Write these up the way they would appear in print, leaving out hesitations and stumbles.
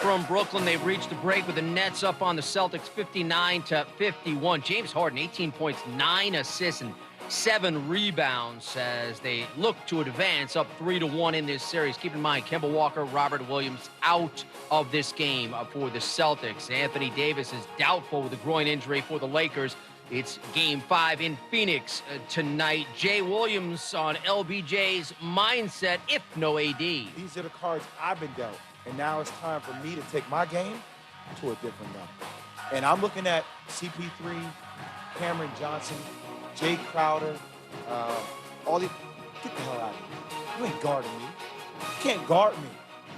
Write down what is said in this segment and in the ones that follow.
from Brooklyn. They've reached the break with the Nets up on the Celtics 59-51. James Harden, 18 points, 9 assists, and 7 rebounds as they look to advance up 3-1 in this series. Keep in mind, Kemba Walker, Robert Williams out of this game for the Celtics. Anthony Davis is doubtful with a groin injury for the Lakers. It's Game 5 in Phoenix tonight. Jay Williams on LBJ's mindset, if no AD. These are the cards I've been dealt, and now it's time for me to take my game to a different level. And I'm looking at CP3, Cameron Johnson, Jay Crowder, all these. Get the hell out of here. You ain't guarding me. You can't guard me.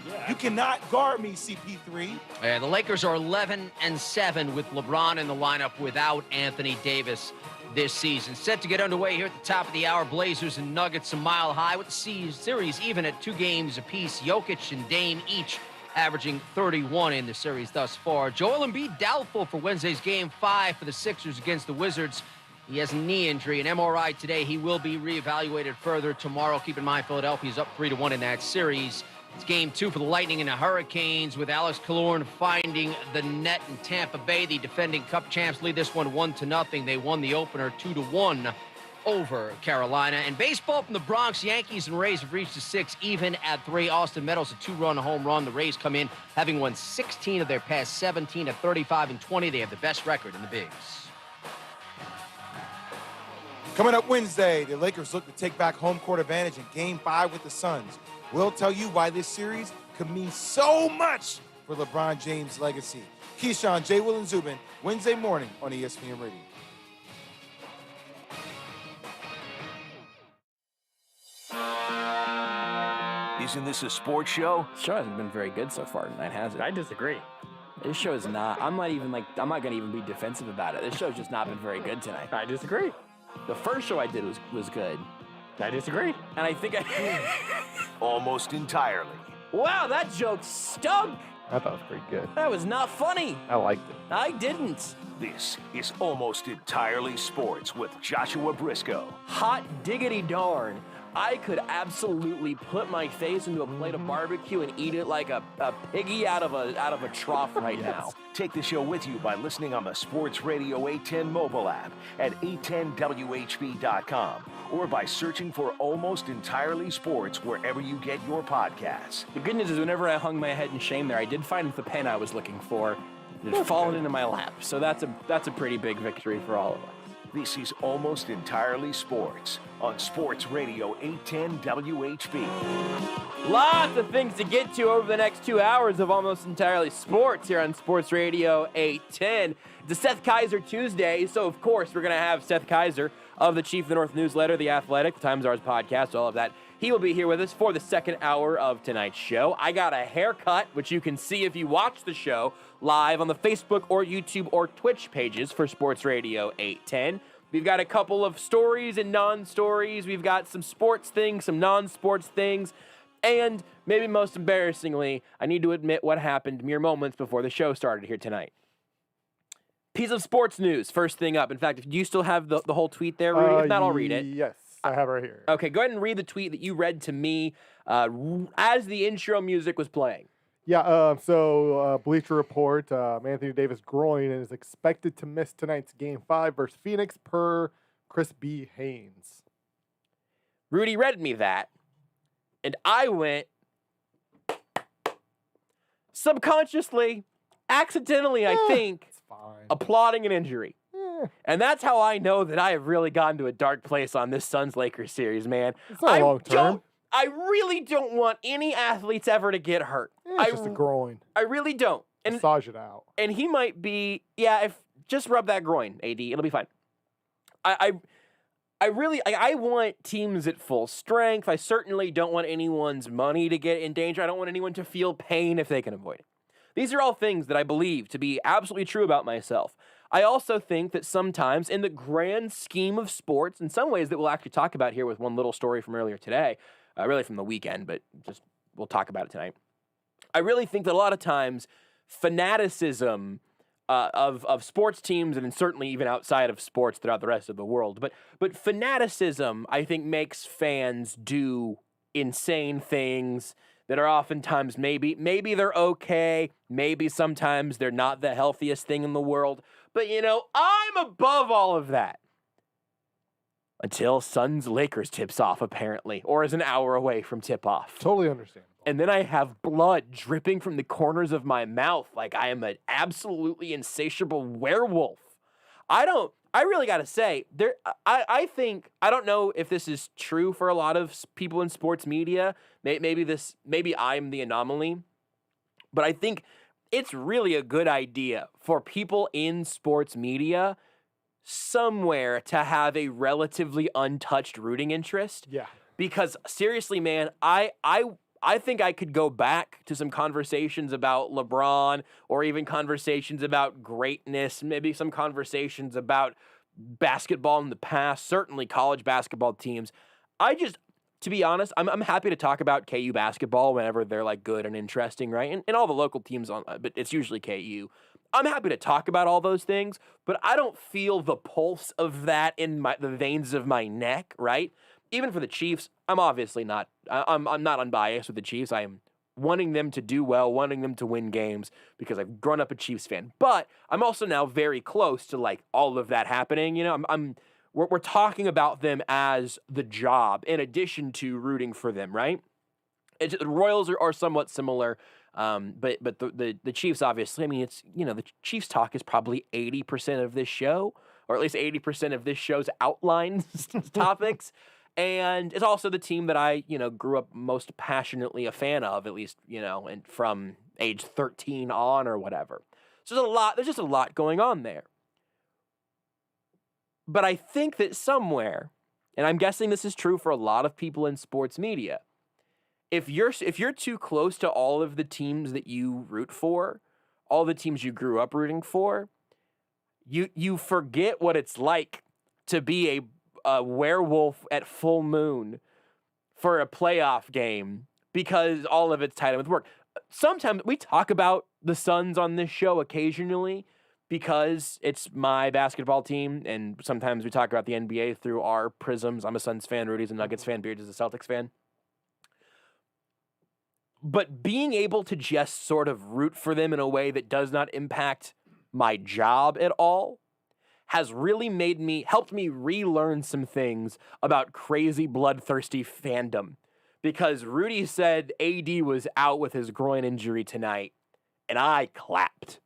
Yeah. You cannot guard me, CP3. The Lakers are 11-7 with LeBron in the lineup without Anthony Davis this season. Set to get underway here at the top of the hour. Blazers and Nuggets a mile high with the series even at 2 games apiece. Jokic and Dame each averaging 31 in the series thus far. Joel Embiid doubtful for Wednesday's Game 5 for the Sixers against the Wizards. He has a knee injury, an MRI today. He will be reevaluated further tomorrow. Keep in mind, Philadelphia's up 3-1 in that series. It's Game 2 for the Lightning and the Hurricanes with Alex Killorn finding the net in Tampa Bay. The defending Cup champs lead this one 1-0. They won the opener 2-1 over Carolina. And baseball from the Bronx, Yankees and Rays have reached a 6 even at 3. Austin Meadows a 2-run home run. The Rays come in having won 16 of their past 17 at 35-20. They have the best record in the bigs. Coming up Wednesday, the Lakers look to take back home court advantage in Game 5 with the Suns. We'll tell you why this series could mean so much for LeBron James' legacy. Keysor, J. Will, and Zubin, Wednesday morning on ESPN Radio. Isn't this a sports show? This show hasn't been very good so far tonight, has it? I disagree. This show is not. I'm not going to even be defensive about it. This show's just not been very good tonight. I disagree. The first show I did was good. I disagree. And I think Almost entirely. Wow, that joke stunk. I thought it was pretty good. That was not funny. I liked it. I didn't. This is Almost Entirely Sports with Joshua Brisco. Hot diggity darn. I could absolutely put my face into a plate of barbecue and eat it like a piggy out of a trough right now. Take the show with you by listening on the Sports Radio 810 mobile app at 810WHB.com or by searching for Almost Entirely Sports wherever you get your podcasts. The good news is whenever I hung my head in shame there, I did find the pen I was looking for. It had fallen into my lap. So that's a pretty big victory for all of us. This is Almost Entirely Sports on Sports Radio 810 WHB. Lots of things to get to over the next 2 hours of Almost Entirely Sports here on Sports Radio 810. It's a Seth Keysor Tuesday, so of course we're going to have Seth Keysor of the Chief of the North newsletter, The Athletic, the Times Ours podcast, all of that. He will be here with us for the second hour of tonight's show. I got a haircut, which you can see if you watch the show live on the Facebook or YouTube or Twitch pages for Sports Radio 810. We've got a couple of stories and non-stories. We've got some sports things, some non-sports things. And maybe most embarrassingly, I need to admit what happened mere moments before the show started here tonight. Piece of sports news, first thing up. In fact, do you still have the whole tweet there, Rudy? If not, I'll read it. Yes, I have it right here. Okay, go ahead and read the tweet that you read to me as the intro music was playing. Yeah, so Bleacher Report, Anthony Davis groin is expected to miss tonight's Game 5 versus Phoenix per Chris B. Haynes. Rudy read me that, and I went subconsciously, accidentally, I think, applauding an injury. And that's how I know that I have really gotten to a dark place on this Suns-Lakers series, man. It's not long term. I really don't want any athletes ever to get hurt. It's just a groin. I really don't. And massage it out. And he might be, if just rub that groin, AD. It'll be fine. I want teams at full strength. I certainly don't want anyone's money to get in danger. I don't want anyone to feel pain if they can avoid it. These are all things that I believe to be absolutely true about myself. I also think that sometimes in the grand scheme of sports, in some ways that we'll actually talk about here with one little story from earlier today, really from the weekend, but just we'll talk about it tonight. I really think that a lot of times fanaticism of sports teams, and certainly even outside of sports throughout the rest of the world, but fanaticism, I think, makes fans do insane things that are oftentimes maybe they're okay, maybe sometimes they're not the healthiest thing in the world. But, I'm above all of that. Until Suns-Lakers tips off, apparently, or is an hour away from tip-off. Totally understandable. And then I have blood dripping from the corners of my mouth like I am an absolutely insatiable werewolf. I really got to say, I think, I don't know if this is true for a lot of people in sports media. Maybe I'm the anomaly. But I think it's really a good idea for people in sports media somewhere to have a relatively untouched rooting interest. Yeah. Because seriously, man, I think I could go back to some conversations about LeBron or even conversations about greatness, maybe some conversations about basketball in the past, certainly college basketball teams. To be honest, I'm happy to talk about KU basketball whenever they're like good and interesting, right? And all the local teams but it's usually KU. I'm happy to talk about all those things, but I don't feel the pulse of that in the veins of my neck, right? Even for the Chiefs, I'm obviously not. I'm not unbiased with the Chiefs. I am wanting them to do well, wanting them to win games because I've grown up a Chiefs fan. But I'm also now very close to like all of that happening. We're talking about them as the job in addition to rooting for them, right? The Royals are somewhat similar. But the Chiefs, obviously, I mean, it's, the Chiefs talk is probably 80% of this show, or at least 80% of this show's outline topics. And it's also the team that I, grew up most passionately a fan of, at least, and from age 13 on or whatever. So there's just a lot going on there. But I think that somewhere, and I'm guessing this is true for a lot of people in sports media, if you're too close to all of the teams that you root for, all the teams you grew up rooting for, you forget what it's like to be a werewolf at full moon for a playoff game because all of it's tied in with work. Sometimes we talk about the Suns on this show occasionally because it's my basketball team, and sometimes we talk about the NBA through our prisms. I'm a Suns fan, Rudy's a Nuggets fan, Beards is a Celtics fan. But being able to just sort of root for them in a way that does not impact my job at all has really helped me relearn some things about crazy bloodthirsty fandom. Because Rudy said AD was out with his groin injury tonight, and I clapped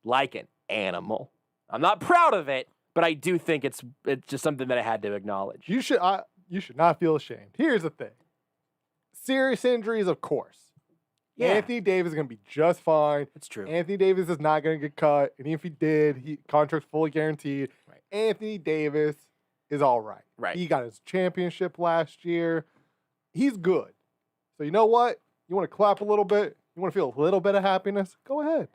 like an animal. I'm not proud of it, but I do think it's just something that I had to acknowledge. You should not feel ashamed. Here's the thing. Serious injuries, of course. Yeah. Anthony Davis is going to be just fine. It's true. Anthony Davis is not going to get cut. And if he did, contract's fully guaranteed. Right. Anthony Davis is all right. Right. He got his championship last year. He's good. So you know what? You want to clap a little bit? You want to feel a little bit of happiness? Go ahead.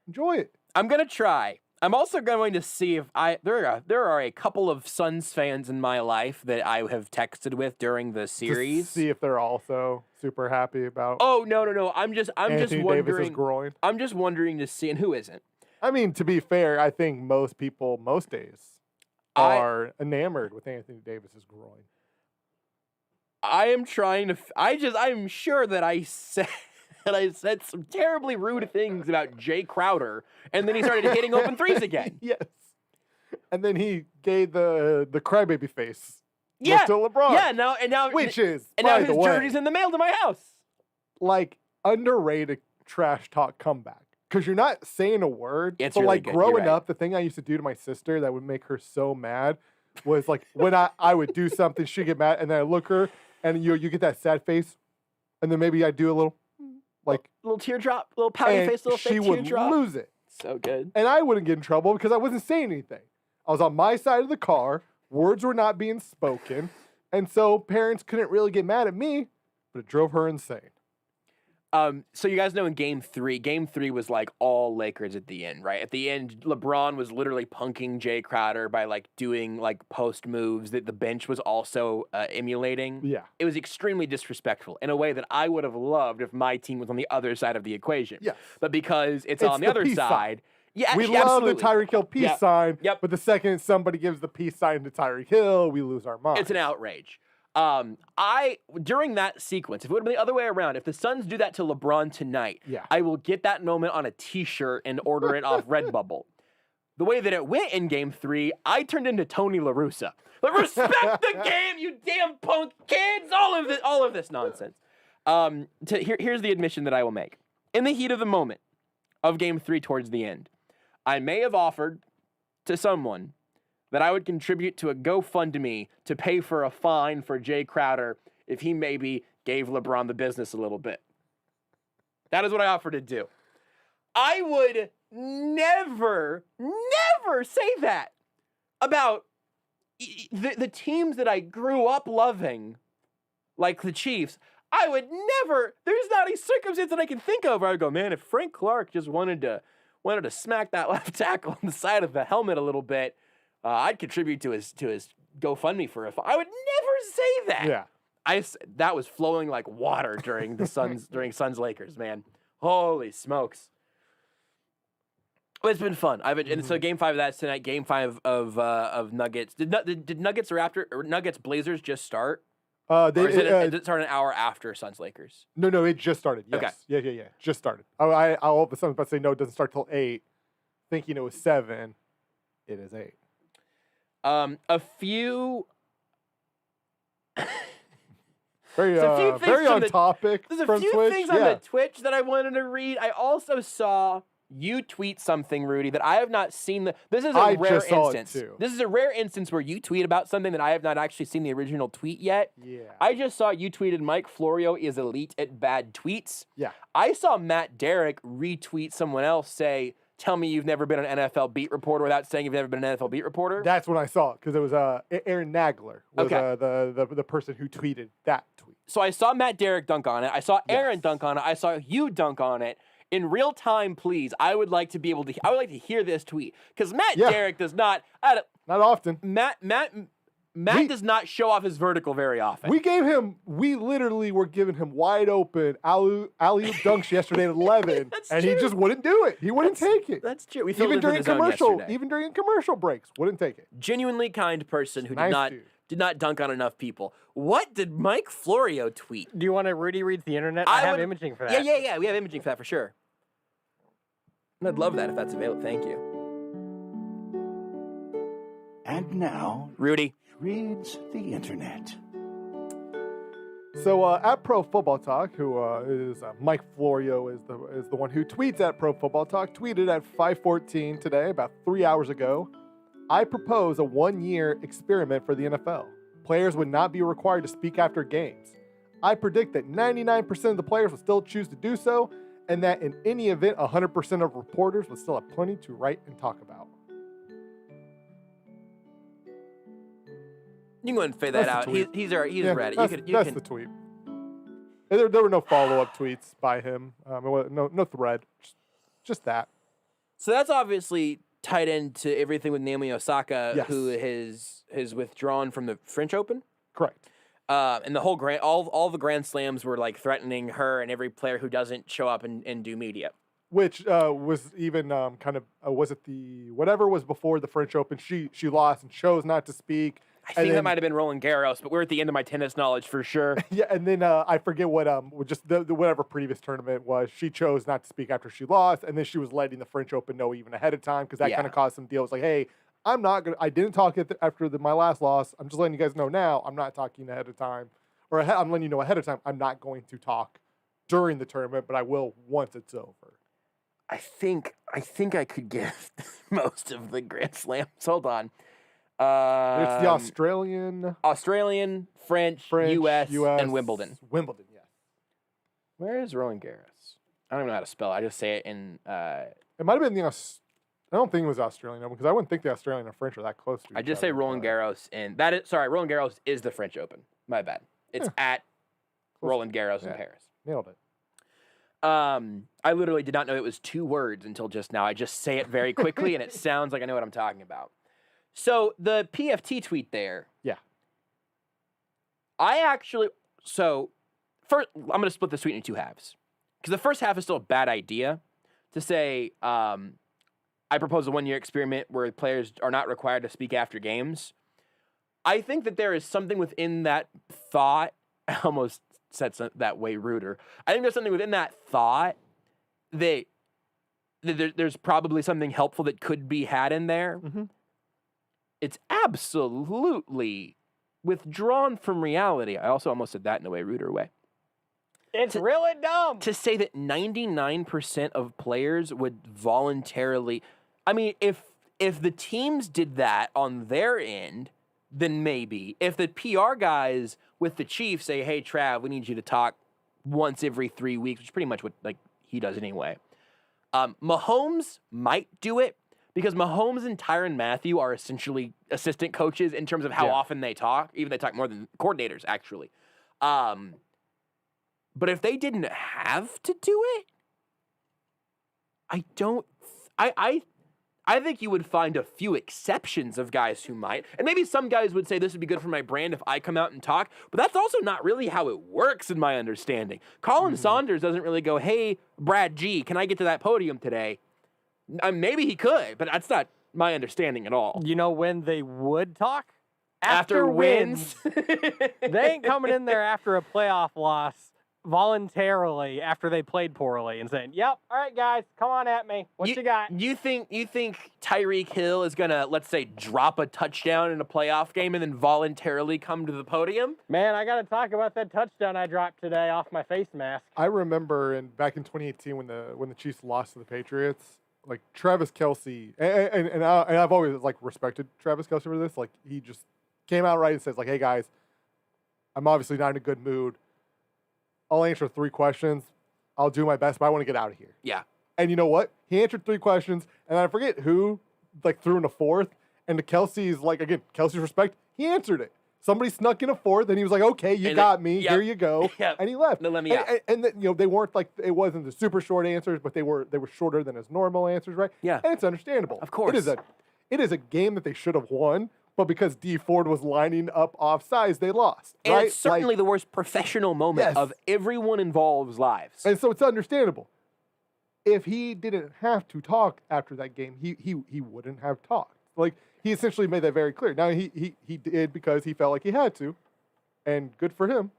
Enjoy it. I'm going to try. I'm also going to see if there are a couple of Suns fans in my life that I have texted with during the series. To see if they're also super happy about. Oh, no. I'm just Anthony wondering. Davis's groin. I'm just wondering to see, and who isn't? I mean, to be fair, I think most people most days are enamored with Anthony Davis's groin. I am trying to. I'm sure that I said. And I said some terribly rude things about Jay Crowder, and then he started hitting open threes again. Yes. And then he gave the crybaby face. Yeah. To LeBron. Yeah, now which is, and by now the his way, jersey's in the mail to my house. Like, underrated trash talk comeback. Because you're not saying a word. It's but really like good. growing up, the thing I used to do to my sister that would make her so mad was like when I would do something, she'd get mad, and then I look her, and you get that sad face, and then maybe I do a little like little teardrop, little pouty face, little fake teardrop. She would lose it. So good. And I wouldn't get in trouble because I wasn't saying anything. I was on my side of the car. Words were not being spoken. And so parents couldn't really get mad at me, but it drove her insane. So you guys know in game three was like all Lakers at the end, right? At the end, LeBron was literally punking Jay Crowder by like doing like post moves that the bench was also emulating. Yeah. It was extremely disrespectful in a way that I would have loved if my team was on the other side of the equation. Yes. But because it's on the other peace side. Sign. Yeah, we love the Tyreek Hill peace sign. Yep. But the second somebody gives the peace sign to Tyreek Hill, we lose our mind. It's an outrage. During that sequence, if it would have been the other way around, if the Suns do that to LeBron tonight, Yeah. I will get that moment on a T-shirt and order it off Redbubble. The way that it went in Game 3, I turned into Tony La Russa. Like, respect the game, you damn punk kids! All of this nonsense. Here's the admission that I will make. In the heat of the moment of Game 3 towards the end, I may have offered to someone that I would contribute to a GoFundMe to pay for a fine for Jay Crowder if he maybe gave LeBron the business a little bit. That is what I offered to do. I would never say that about the teams that I grew up loving, like the Chiefs. I would never, there's not a circumstance that I can think of where I would go, man, if Frank Clark just wanted to smack that left tackle on the side of the helmet a little bit, I'd contribute to his GoFundMe for a I would never say that. Yeah. That was flowing like water during the Suns Lakers, man. Holy smokes. Well, it's been fun. And so Game 5 of that's tonight. Game 5 of Nuggets. Did Nuggets or Nuggets Blazers just start? Did it start an hour after Suns Lakers? No, it just started. Yes. Okay. Yeah. Just started. I all of a sudden about to say no, it doesn't start till 8. Thinking it was 7. It is 8. A few very on topic. There's a from few Twitch. things on the Twitch that I wanted to read. I also saw you tweet something, Rudy, that I have not seen. This is a rare instance. This is a rare instance where you tweet about something that I have not actually seen the original tweet yet. Yeah. I just saw you tweeted Mike Florio is elite at bad tweets. Yeah. I saw Matt Derrick retweet someone else say, tell me you've never been an NFL beat reporter without saying you've never been an NFL beat reporter. That's when I saw it, because it was Aaron Nagler was the person who tweeted that tweet. So I saw Matt Derrick dunk on it. I saw Aaron dunk on it. I saw you dunk on it. In real time, please, I would like to hear this tweet. Because Matt Derrick does not... Not often. Matt does not show off his vertical very often. We literally were giving him wide open alley-oop dunks yesterday at 11, and he just wouldn't do it. He wouldn't take it. That's true. We even during commercial breaks, wouldn't take it. Genuinely kind person who did not dunk on enough people. What did Mike Florio tweet? Do you want to Rudy reads the internet? I have imaging for that. Yeah. We have imaging for that for sure. I'd love that if that's available. Thank you. And now, Rudy reads the internet. So at Pro Football Talk, who is Mike Florio, is the one who tweets at Pro Football Talk, tweeted at 5:14 today, about 3 hours ago. I propose a 1-year experiment for the NFL. Players would not be required to speak after games. I predict that 99% of the players will still choose to do so, and that in any event, 100% of reporters will still have plenty to write and talk about. You can go ahead and fade that out. He's read it. That's the tweet. There were no follow-up tweets by him. No thread. Just that. So that's obviously tied into everything with Naomi Osaka, yes, who has withdrawn from the French Open. Correct. And the whole all the Grand Slams were like threatening her and every player who doesn't show up and do media. Which was even was it the whatever was before the French Open? She lost and chose not to speak. I think that might have been Roland Garros, but we're at the end of my tennis knowledge for sure. Yeah, and then I forget what just the whatever previous tournament was. She chose not to speak after she lost, and then she was letting the French Open know even ahead of time because that kind of caused some deals. Like, hey, I didn't talk after my last loss. I'm just letting you guys know now. I'm not talking ahead of time, I'm letting you know ahead of time. I'm not going to talk during the tournament, but I will once it's over. I think I could give most of the Grand Slams. Hold on. It's the Australian, French, US, and Wimbledon. Wimbledon, yes. Where is Roland Garros? I don't even know how to spell it. I just say it in... It might have been I don't think it was Australian Open because I wouldn't think the Australian and French are that close to each other. I just say Roland Garros, and Roland Garros is the French Open. My bad. It's at Roland Garros in Paris. Nailed it. I literally did not know it was 2 words until just now. I just say it very quickly, and it sounds like I know what I'm talking about. So the PFT tweet there. Yeah. First, I'm going to split this tweet into 2 halves. Because the first half is still a bad idea to say, I propose a 1-year experiment where players are not required to speak after games. I think that there is something within that thought. I almost said that way ruder. I think there's something within that thought that there's probably something helpful that could be had in there. Mm-hmm. It's absolutely withdrawn from reality. I also almost said that in a way ruder way. It's really dumb. To say that 99% of players would voluntarily... I mean, if the teams did that on their end, then maybe. If the PR guys with the Chiefs say, hey, Trav, we need you to talk once every 3 weeks, which is pretty much what he does anyway. Mahomes might do it because Mahomes and Tyrann Mathieu are essentially assistant coaches in terms of how often they talk. Even they talk more than coordinators, actually. But if they didn't have to do it, I think you would find a few exceptions of guys who might. And maybe some guys would say this would be good for my brand if I come out and talk. But that's also not really how it works in my understanding. Colin Saunders doesn't really go, hey, Brad G, can I get to that podium today? Maybe he could, but that's not my understanding at all. You know when they would talk? After wins. They ain't coming in there after a playoff loss voluntarily after they played poorly and saying, yep, all right, guys, come on at me. What you got? You think Tyreek Hill is going to, let's say, drop a touchdown in a playoff game and then voluntarily come to the podium? Man, I got to talk about that touchdown I dropped today off my face mask. I remember back in 2018 when the Chiefs lost to the Patriots, like Travis Kelce, and I've always respected Travis Kelce for this. Like he just came out right and says hey guys, I'm obviously not in a good mood. I'll answer 3 questions. I'll do my best, but I want to get out of here. Yeah. And you know what? He answered 3 questions, and I forget who threw in a 4th. And to Kelsey's again, Kelsey's respect, he answered it. Somebody snuck in a 4th, and he was like, "Okay, you got me. Here you go." Yep. And he left. No, let me out. And they weren't it wasn't the super short answers, but they were shorter than his normal answers, right? Yeah. And it's understandable. Of course. It is a game that they should have won. But because D Ford was lining up offsides, they lost. And right? it's certainly the worst professional moment of everyone involved's lives. And so it's understandable. If he didn't have to talk after that game, he wouldn't have talked. He essentially made that very clear. Now he did because he felt like he had to, and good for him.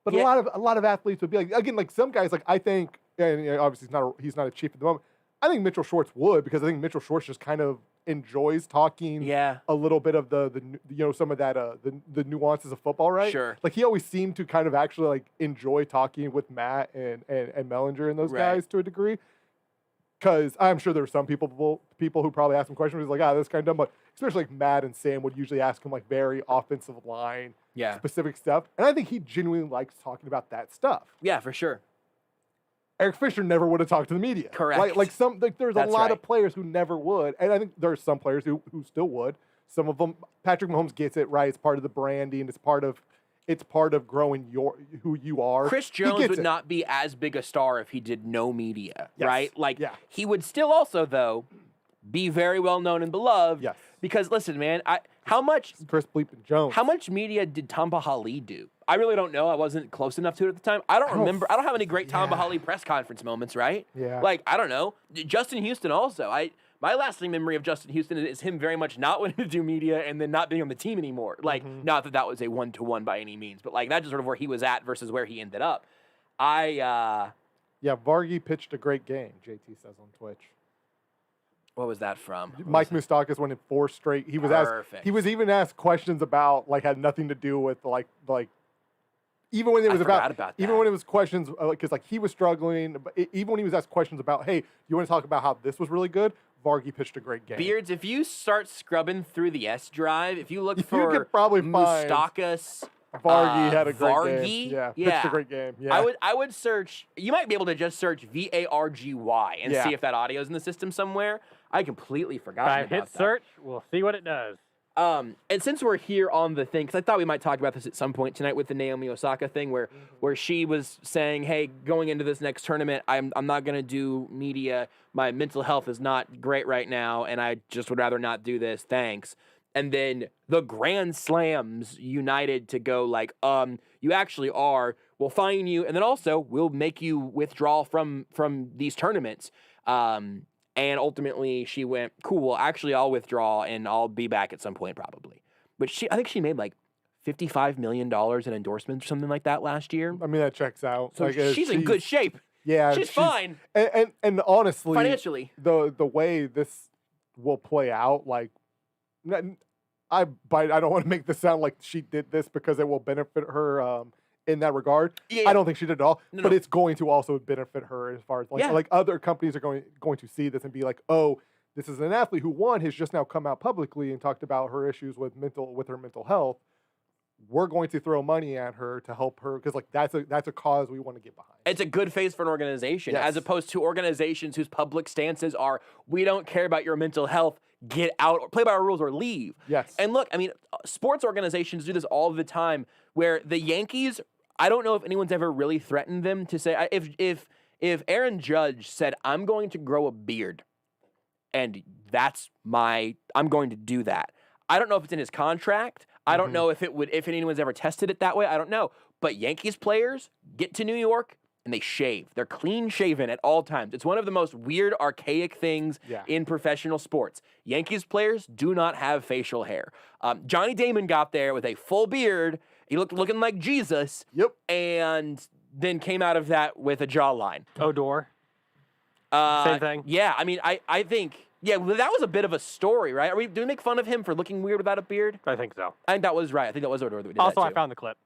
But a lot of athletes would be some guys I think, and obviously he's not a Chief at the moment. I think Mitchell Schwartz would, because I think Mitchell Schwartz just kind of enjoys talking a little bit of the some of that the nuances of football, right? Sure. He always seemed to kind of actually enjoy talking with Matt and Mellinger and those guys to a degree. Because I'm sure there were some people who probably asked him questions. He's like, this is kind of dumb. But especially Matt and Sam would usually ask him very offensive line specific stuff. And I think he genuinely likes talking about that stuff. Yeah, for sure. Eric Fisher never would have talked to the media. Correct. There's a lot of players who never would, and I think there are some players who still would. Some of them, Patrick Mahomes gets it right. It's part of the branding. It's part of growing who you are. Chris Jones would not be as big a star if he did no media, right? He would still also though be very well known and beloved. Yes. Because listen, man, how much Chris Bleepin Jones? How much media did Tom Bahali do? I really don't know. I wasn't close enough to it at the time. I don't remember. I don't have any great Tom Bahali press conference moments, right? Yeah. I don't know. Justin Houston also. My lasting memory of Justin Houston is him very much not wanting to do media and then not being on the team anymore. Not that was a 1-to-1 by any means, but that's just sort of where he was at versus where he ended up. Vargy pitched a great game, JT says on Twitch. What was that from? Mike Moustakas went in 4 straight. He was Perfect. He was even asked questions about had nothing to do with even when it was about that. Even when it was questions because he was struggling. But even when he was asked questions about, hey, you want to talk about how this was really good? Vargy pitched a great game. Beards, if you start scrubbing through the S drive, if you look for you could probably Moustakas, Vargy had a great game. Yeah, pitched a great game. Yeah. I would search. You might be able to just search VARGY and see if that audio is in the system somewhere. I completely forgot about that. Hit search. We'll see what it does. And since we're here on the thing, because I thought we might talk about this at some point tonight with the Naomi Osaka thing, where she was saying, "Hey, going into this next tournament, I'm not going to do media. My mental health is not great right now, and I just would rather not do this. Thanks." And then the Grand Slams united to go you actually are. We'll fine you, and then also we'll make you withdraw from these tournaments. And ultimately, she went, cool, well, actually, I'll withdraw, and I'll be back at some point, probably. but I think she made like $55 million in endorsements or something like that last year. I mean, that checks out. So Like, she's in good shape. Yeah, She's fine. And honestly, Financially. the way this will play out, like, I don't want to make this sound like she did this because it will benefit her in that regard. Yeah. I don't think she did at all, No, but no. it's going to also benefit her as far as like, Yeah. like other companies are going to see this and be like, oh, this is an athlete who has just now come out publicly and talked about her issues with her mental health. We're going to throw money at her to help her because like that's a cause we want to get behind. It's a good face for an organization Yes. as opposed to organizations whose public stances are, we don't care about your mental health, get out, or play by our rules or leave. Yes. And look, I mean, sports organizations do this all the time where the Yankees, I don't know if anyone's ever really threatened them to say, if Aaron Judge said, I'm going to grow a beard and I'm going to do that. I don't know if it's in his contract. I don't know if anyone's ever tested it that way. I don't know. But Yankees players get to New York and they shave. They're clean shaven at all times. It's one of the most weird, archaic things in professional sports. Yankees players do not have facial hair. Johnny Damon got there with a full beard. He looked looking like Jesus. Yep. And then came out of that with a jawline. Odor. Same thing. Yeah, I mean, I think... Yeah, well, that was a bit of a story, right? Do we make fun of him for looking weird without a beard? I think so. I think that was right. I think that was Odor that we did Also, that I too. found the clip.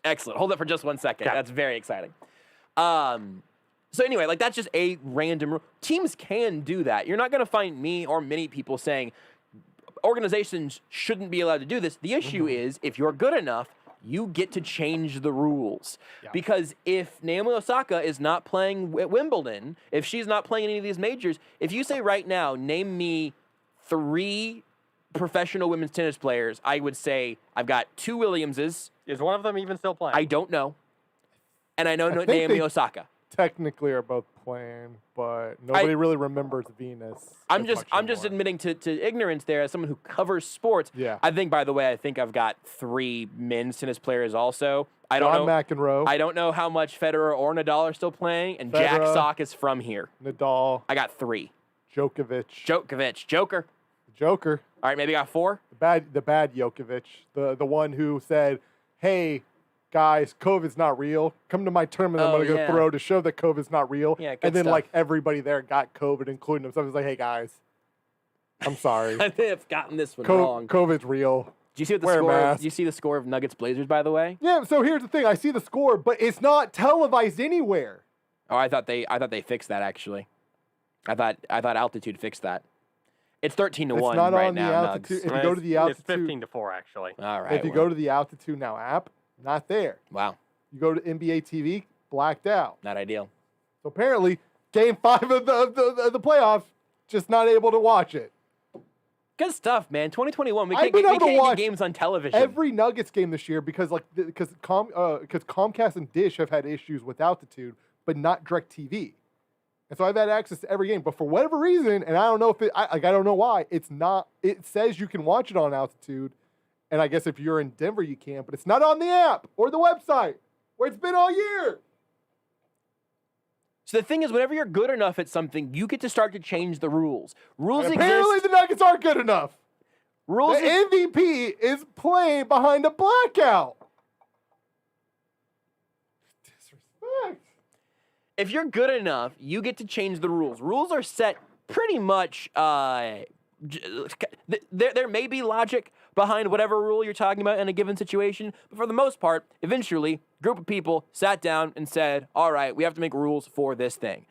Excellent. Hold it for just 1 second. Okay. That's very exciting. So anyway, like that's just a random rule. Teams can do that. You're not going to find me or many people saying organizations shouldn't be allowed to do this. The issue is if you're good enough, you get to change the rules. Yeah. Because if Naomi Osaka is not playing at Wimbledon, if she's not playing any of these majors, if you say right now, name me 3 professional women's tennis players, I would say I've got 2 Williamses. Is one of them even still playing? I don't know. And I know think Naomi they- Osaka. Technically are both playing, but nobody really remembers Venus. I'm as just much anymore. admitting to ignorance there as someone who covers sports. Yeah. I think, by the way, I've got 3 men's tennis players also. I don't John know. McEnroe, I don't know how much Federer or Nadal are still playing, and Jack Federer. Sock is from here. Nadal, I got 3. Djokovic, Joker. Joker, All right, maybe I got 4. the bad Djokovic, the one who said, "Hey, guys, COVID's not real. Come to my tournament. I'm Oh, gonna go yeah. throw to show that COVID's not real." Yeah, good and then stuff. like everybody there got COVID, including himself. He's like, "Hey guys, I'm sorry. I think I've gotten this one wrong. COVID's real." Do you see what the wear a score? mask. Do you see the score of Nuggets Blazers, by the way? Yeah. So here's the thing. I see the score, but it's not televised anywhere. Oh, I thought they fixed that actually. I thought Altitude fixed that. It's 13-1 It's not right on the now. Altitude. Nugs. If you go to the Altitude, It's 15-4 actually. All right. if you go to the Altitude Now app, not there. Wow, You go to NBA TV, blacked out. not ideal. So apparently, Game 5 of the playoffs, just not able to watch it. Good stuff, man. 2021. We I've can't been get, we able to can't watch get games on television. Every Nuggets game this year because Comcast and Dish have had issues with Altitude, but not DirecTV. And so I've had access to every game, but for whatever reason, and I don't know if I don't know why, it's not. It says you can watch it on Altitude, and I guess if you're in Denver you can, but it's not on the app or the website where it's been all year. So the thing is, whenever you're good enough at something, you get to start to change the rules. Rules And apparently exist. the Nuggets aren't good enough. Rules. The MVP is playing behind a blackout. Disrespect. If you're good enough, you get to change the rules. Rules are set pretty much. There may be logic behind whatever rule you're talking about in a given situation, but for the most part, eventually, a group of people sat down and said, all right, we have to make rules for this thing.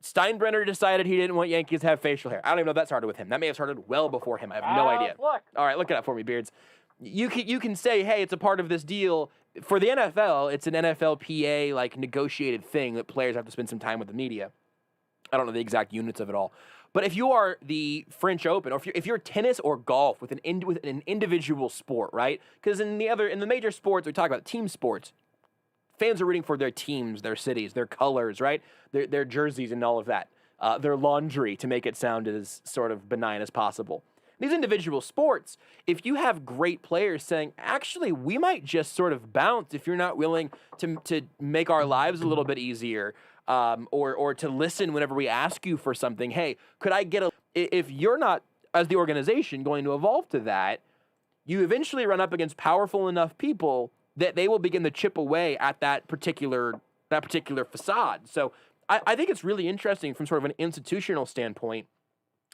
Steinbrenner decided he didn't want Yankees to have facial hair. I don't even know if that started with him. That may have started well before him. I have no idea. Look. All right, look it up for me, Beards. You can say, hey, it's a part of this deal. For the NFL, it's an NFLPA like negotiated thing that players have to spend some time with the media. I don't know the exact units of it all. But if you are the French Open, or if you're tennis or golf with an individual sport, right? Because in the major sports, we talk about team sports, fans are rooting for their teams, their cities, their colors, right? Their jerseys and all of that. Their laundry, to make it sound as sort of benign as possible. These individual sports, if you have great players saying, actually, we might just sort of bounce if you're not willing to make our lives a little bit easier, or to listen whenever we ask you for something. Hey, could I get if you're not, as the organization, going to evolve to that, you eventually run up against powerful enough people that they will begin to chip away at that particular facade. So I think it's really interesting from sort of an institutional standpoint.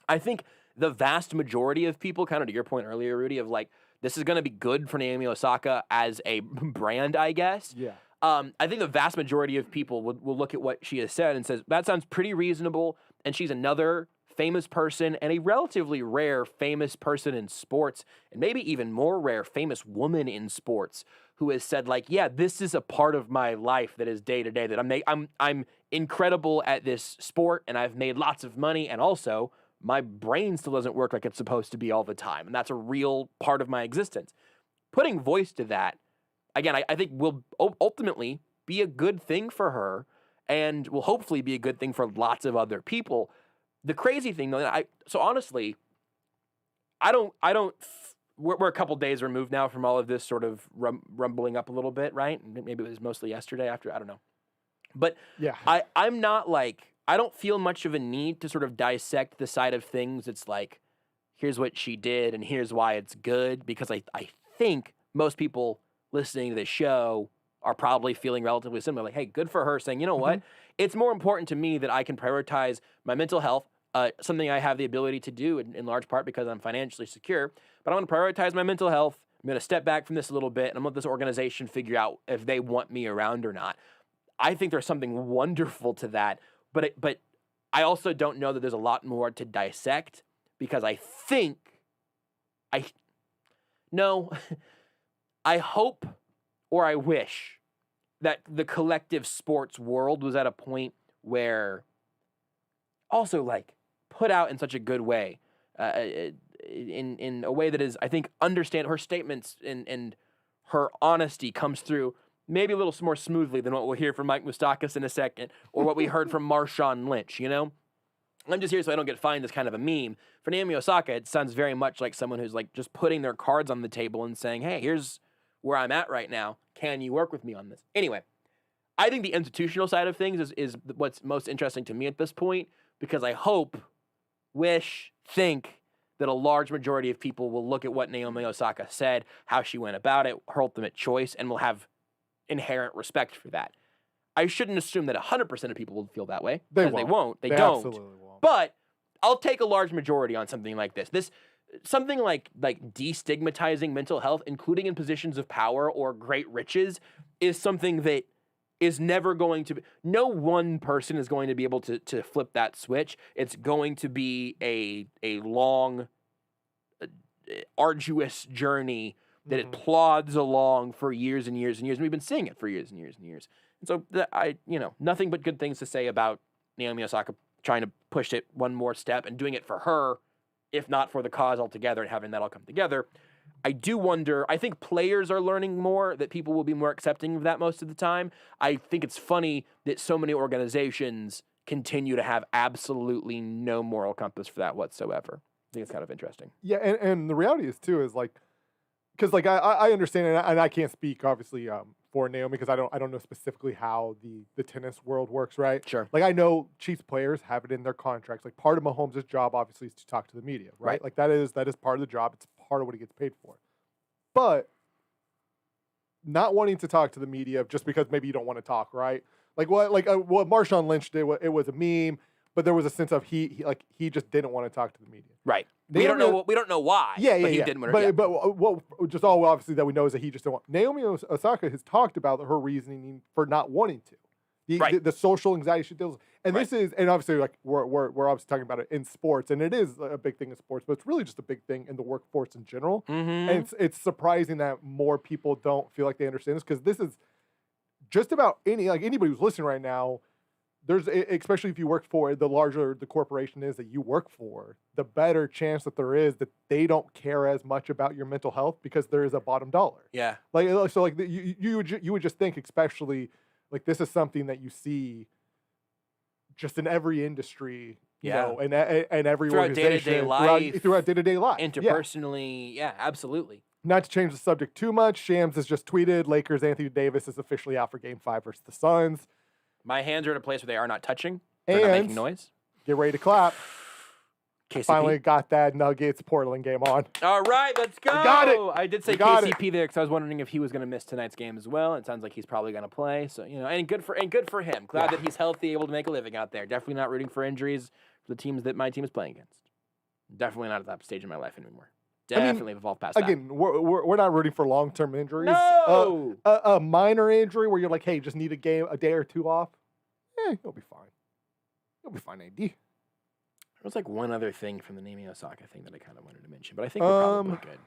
I think the vast majority of people, kind of to your point earlier, Rudy, of like, this is going to be good for Naomi Osaka as a brand, I guess. Yeah. I think the vast majority of people will look at what she has said and says, that sounds pretty reasonable, and she's another famous person and a relatively rare famous person in sports, and maybe even more rare famous woman in sports who has said, like, yeah, this is a part of my life that is day to day, that I'm incredible at this sport and I've made lots of money, and also my brain still doesn't work like it's supposed to be all the time, and that's a real part of my existence. Putting voice to that, again, I think will ultimately be a good thing for her, and will hopefully be a good thing for lots of other people. The crazy thing, though, so honestly, we're a couple days removed now from all of this sort of rumbling up a little bit, right? Maybe it was mostly yesterday after, I don't know. But yeah, I'm not like, I don't feel much of a need to sort of dissect the side of things. It's like, here's what she did and here's why it's good, because I think most people listening to this show are probably feeling relatively similar. Like, hey, good for her, saying, you know what? It's more important to me that I can prioritize my mental health, something I have the ability to do in large part because I'm financially secure. But I want to prioritize my mental health. I'm going to step back from this a little bit, and I'm going to let this organization figure out if they want me around or not. I think there's something wonderful to that. But I also don't know that there's a lot more to dissect, because I hope or I wish that the collective sports world was at a point where also, like, put out in such a good way, in a way that is, I think, understand her statements and her honesty comes through maybe a little more smoothly than what we'll hear from Mike Moustakas in a second, or what we heard from Marshawn Lynch, you know? I'm just here so I don't get fined as kind of a meme. For Naomi Osaka, it sounds very much like someone who's like just putting their cards on the table and saying, hey, here's where I'm at right now. Can you work with me on this? Anyway, I think the institutional side of things is what's most interesting to me at this point, because I hope, wish, think that a large majority of people will look at what Naomi Osaka said, how she went about it, her ultimate choice, and will have inherent respect for that. I shouldn't assume that 100% of people will feel that way. They won't. They don't. Absolutely won't. But I'll take a large majority on something like this. Something like destigmatizing mental health, including in positions of power or great riches, is something that is never going to be, no one person is going to be able to flip that switch. It's going to be a long, arduous journey that it plods along for years and years and years. And we've been seeing it for years and years and years. And so nothing but good things to say about Naomi Osaka trying to push it one more step and doing it for her, if not for the cause altogether, and having that all come together. I do wonder, I think players are learning more, that people will be more accepting of that most of the time. I think it's funny that so many organizations continue to have absolutely no moral compass for that whatsoever. I think it's kind of interesting. Yeah, and the reality is, too, is like, because like I understand, and I can't speak obviously for Naomi, because I don't know specifically how the tennis world works, right? Sure. Like, I know Chiefs players have it in their contracts. Like, part of Mahomes' job obviously is to talk to the media, right? Like, that is part of the job. It's part of what he gets paid for. But not wanting to talk to the media just because maybe you don't want to talk, right? Like what Marshawn Lynch did, it was a meme, but there was a sense of he just didn't want to talk to the media. Right. We don't know why. Yeah. He didn't want to. But what just all obviously that we know is that he just didn't want. Naomi Osaka has talked about her reasoning for not wanting to. The social anxiety she deals with. And this is, and obviously, like, we're obviously talking about it in sports, and it is a big thing in sports, but it's really just a big thing in the workforce in general. And it's surprising that more people don't feel like they understand this, because this is just about anybody who's listening right now. There's, especially if you work for, the larger the corporation is that you work for, the better chance that there is that they don't care as much about your mental health, because there is a bottom dollar. Yeah. You would just think, especially, like, this is something that you see just in every industry, you know, and every throughout organization, day-to-day life, throughout day-to-day life, interpersonally, yeah, absolutely. Not to change the subject too much, Shams has just tweeted, Lakers' Anthony Davis is officially out for Game 5 versus the Suns. My hands are in a place where they are not touching. They're not making noise. Get ready to clap. KCP. finally got that Nuggets Portland game on. All right, let's go. got it. I did say We got KCP there because I was wondering if he was going to miss tonight's game as well. It sounds like he's probably going to play. So, and good for him. Glad that he's healthy, able to make a living out there. Definitely not rooting for injuries for the teams that my team is playing against. Definitely not at that stage in my life anymore. Definitely evolved past that. Again, we're not rooting for long-term injuries. No! A minor injury where you're like, hey, just need a day or two off. You'll be fine. You'll be fine, AD. There was like one other thing from the Naomi Osaka thing that I kind of wanted to mention, but I think we're probably good.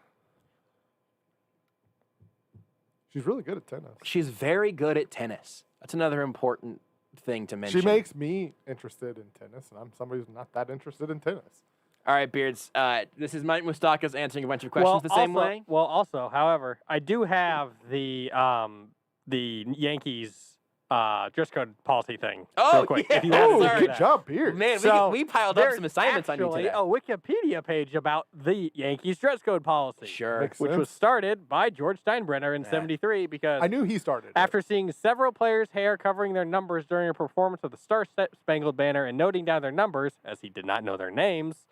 She's really good at tennis. She's very good at tennis. That's another important thing to mention. She makes me interested in tennis, and I'm somebody who's not that interested in tennis. All right, Beards. This is Mike Moustakas answering a bunch of questions the same way. Well, also, however, I do have the Yankees dress code policy thing. Oh, real quick, yeah. if you haven't Oh, seen good that. job, Beard. Man, So, we piled up there's some assignments on you actually today. a Wikipedia page about the Yankees dress code policy. Sure. Makes Which was sense. started by George Steinbrenner in '73 because I knew he started. after seeing several players' hair covering their numbers during a performance of the Star-Spangled Banner and noting down their numbers, as he did not know their names,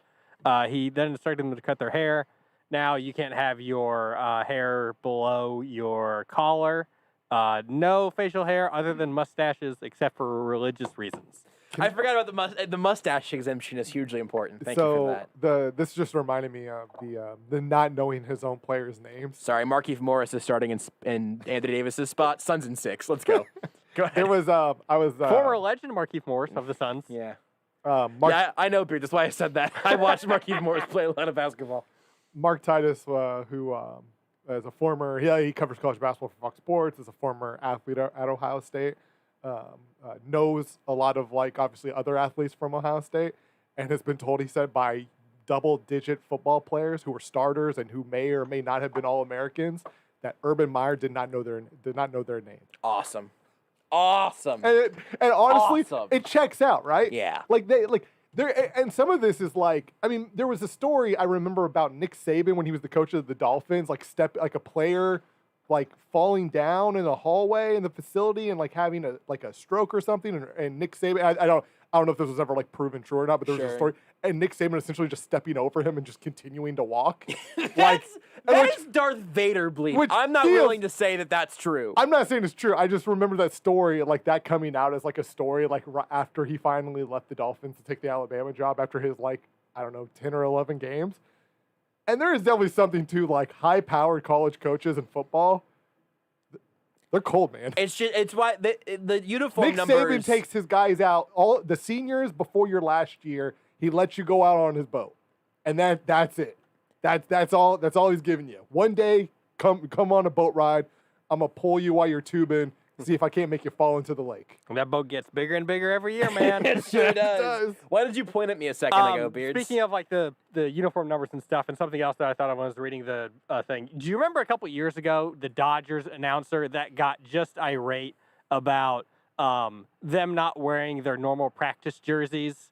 he then instructed them to cut their hair. Now you can't have your hair below your collar. No facial hair other than mustaches except for religious reasons. I forgot about the mustache exemption is hugely important. Thank you for that. This just reminded me of the not knowing his own players' names. Sorry, Markieff Morris is starting in Anthony Davis's spot. Suns in 6. Let's go. Go ahead. There was I was Former legend Markieff Morris of the Suns. Yeah. Mark I know, Beard. That's why I said that. I watched Markieff Morris play a lot of basketball. Mark Titus, who as a former he covers college basketball for Fox Sports, is a former athlete at Ohio State. Knows a lot of obviously other athletes from Ohio State, and has been told, he said, by double-digit football players who were starters and who may or may not have been All-Americans, that Urban Meyer did not know their name. Awesome. And honestly, Awesome. it checks out, right? Yeah. And some of this is there was a story I remember about Nick Saban when he was the coach of the Dolphins, a player falling down in a hallway in the facility and having a stroke or something, and Nick Saban, I don't know if this was ever proven true or not, but there was a story, and Nick Saban essentially just stepping over him and just continuing to walk. That is Darth Vader bleep. I'm not willing to say that that's true. I'm not saying it's true. I just remember that story, that coming out as a story, after he finally left the Dolphins to take the Alabama job after his 10 or 11 games. And there is definitely something to high-powered college coaches in football. They're cold, man. It's why the uniform Nick numbers. Saban takes his guys out, all the seniors before your last year. He lets you go out on his boat, and that's it. That's all he's giving you. One day, come on a boat ride. I'm gonna pull you while you're tubing. See if I can't make you fall into the lake. And that boat gets bigger and bigger every year, man. It sure does. Why did you point at me a second ago, Beards? Speaking of the uniform numbers and stuff, and something else that I thought of when I was reading the thing. Do you remember a couple years ago the Dodgers announcer that got just irate about them not wearing their normal practice jerseys,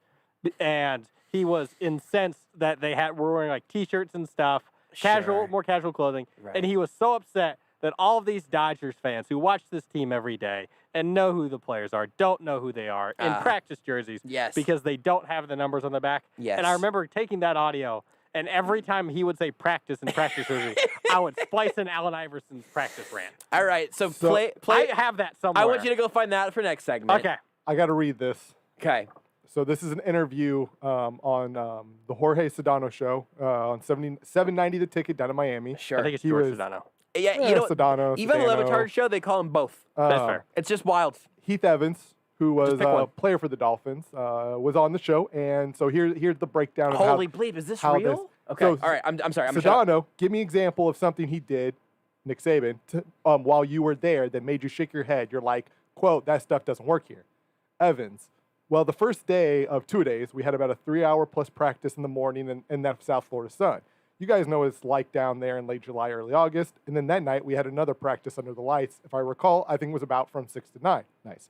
and he was incensed that they were wearing T-shirts and stuff, more casual clothing, Right. and he was so upset that all of these Dodgers fans who watch this team every day and know who the players are don't know who they are in practice jerseys because they don't have the numbers on the back. Yes. And I remember taking that audio, and every time he would say practice and practice jerseys, I would splice in Allen Iverson's practice rant. All right, so play. I have that somewhere. I want you to go find that for next segment. Okay. I got to read this. Okay. So this is an interview on the Jorge Sedano show on 790 The Ticket down in Miami. Sure. I think it's He George was- Sedano. Yeah, you know, Sedano, even the Sedano. Levitard show, they call them both. That's fair. It's just wild. Heath Evans, who was pick one. a player for the Dolphins, was on the show, and so here's the breakdown of Holy bleep, is this how real? this- Okay, so all right, I'm sorry. I'm shut up. Sedano, give me an example of something he did, Nick Saban, while you were there that made you shake your head. You're like, quote, that stuff doesn't work here. Evans, well, the first day of 2 days, we had about a 3-hour plus practice in the morning in that South Florida sun. You guys know what it's like down there in late July, early August. And then that night, we had another practice under the lights. If I recall, I think it was about from 6 to 9.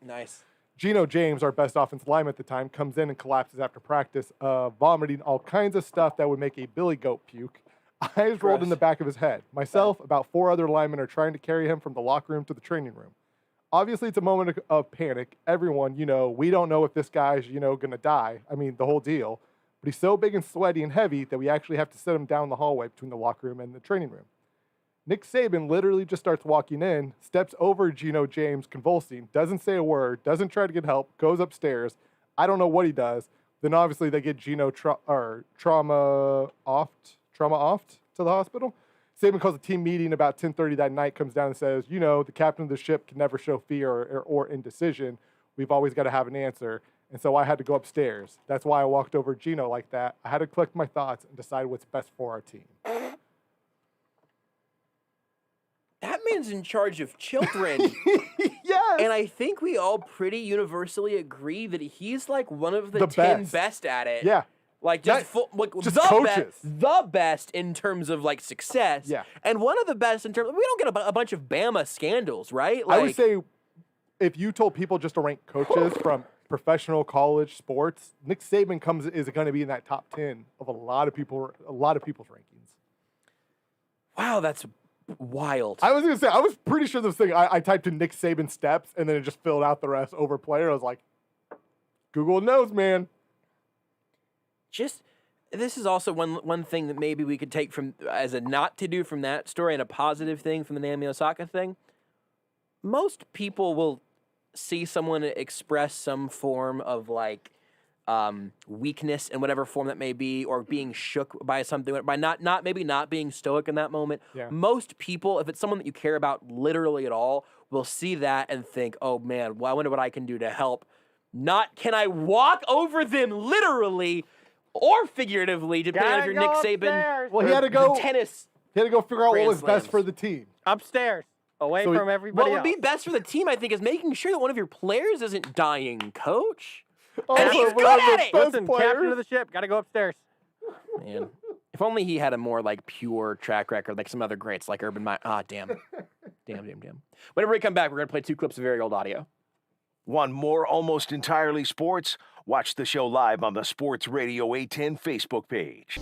Nice. Geno James, our best offensive lineman at the time, comes in and collapses after practice, vomiting all kinds of stuff that would make a billy goat puke. Eyes rolled in the back of his head. Myself, about 4 other linemen are trying to carry him from the locker room to the training room. Obviously, it's a moment of panic. Everyone, we don't know if this guy's, going to die. I mean, the whole deal. but he's so big and sweaty and heavy that we actually have to sit him down the hallway between the locker room and the training room. Nick Saban literally just starts walking in, steps over Geno James convulsing, doesn't say a word, doesn't try to get help, goes upstairs. I don't know what he does. Then obviously they get Geno trauma offed to the hospital. Saban calls a team meeting about 10:30 that night, comes down and says, the captain of the ship can never show fear or indecision. We've always got to have an answer. And so I had to go upstairs. That's why I walked over Geno like that. I had to collect my thoughts and decide what's best for our team. That man's in charge of children. Yes. And I think we all pretty universally agree that he's like one of the 10 best at it. Yeah. Like just just the coaches. the best in terms of like success. Yeah. And one of the best in terms we don't get a bunch of Bama scandals, right? Like, I would say if you told people just to rank coaches from professional college sports, Nick Saban is going to be in that top 10 of a lot of people's rankings. Wow, that's wild. I was going to say, I was pretty sure this thing, I typed in Nick Saban steps and then it just filled out the rest over player. I was like, Google knows, man. This is also one thing that maybe we could take from as a not to do from that story and a positive thing from the Naomi Osaka thing. Most people will see someone express some form of like weakness in whatever form that may be, or being shook by something, by not being stoic in that moment. Yeah. Most people, if it's someone that you care about literally at all, will see that and think, oh man, well, I wonder what I can do to help. Not can I walk over them literally or figuratively, depending on if you're Nick Saban. Well, he had to go tennis. He had to go figure out what was Grand best for the team. Upstairs, away So from everybody What else. would be best for the team, I think, is making sure that one of your players isn't dying, coach. Also, he's one good of the at it. best Listen, players- captain of the ship, got to go upstairs. Man, if only he had a more like pure track record, like some other greats, like Urban Meyer. Damn. Whenever we come back, we're gonna play 2 clips of very old audio. Want more Almost Entirely Sports? Watch the show live on the Sports Radio 810 Facebook page.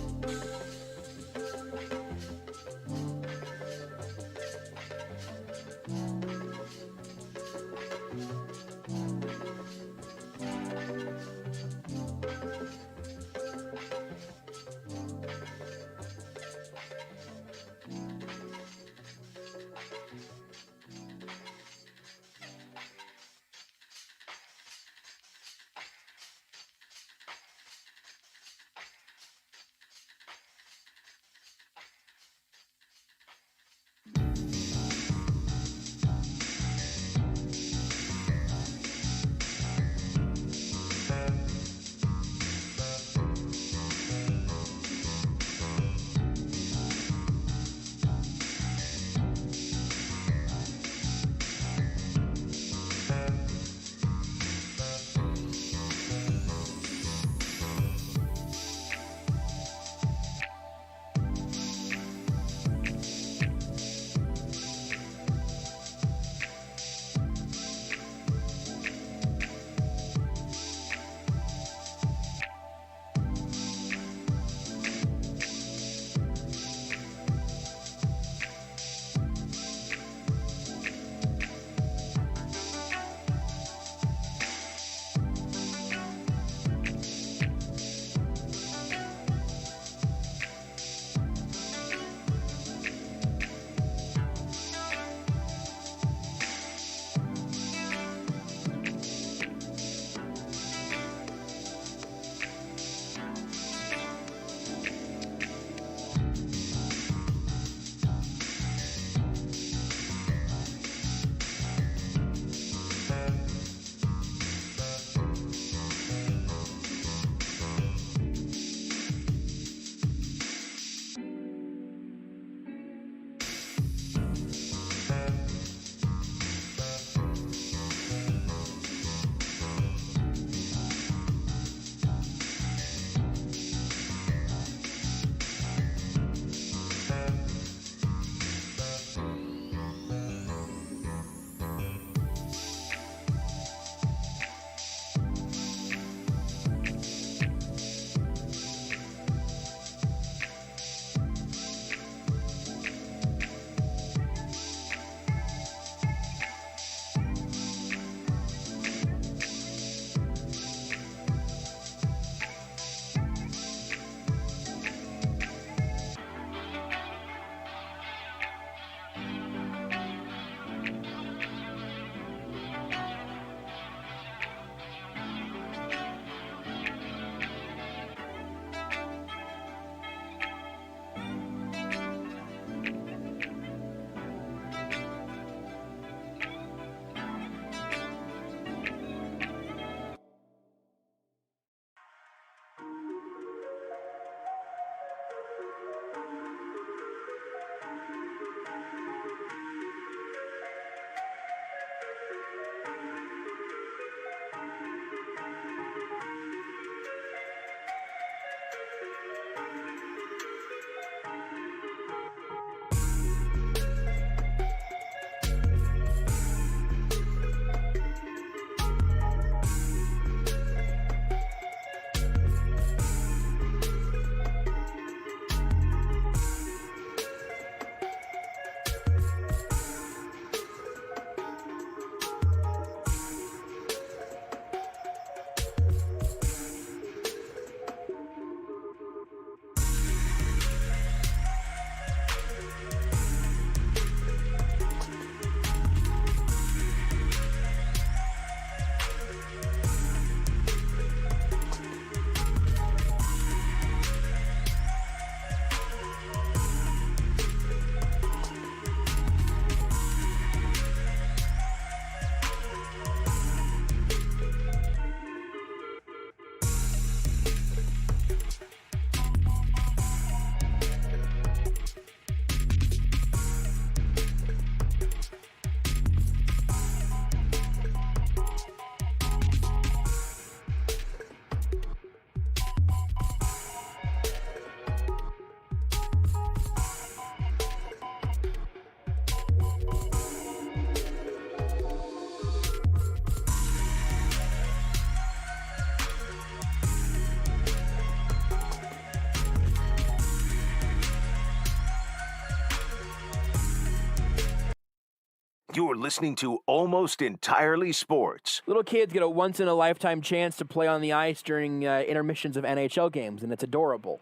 You're listening to Almost Entirely Sports. Little kids get a once-in-a-lifetime chance to play on the ice during intermissions of NHL games, and it's adorable.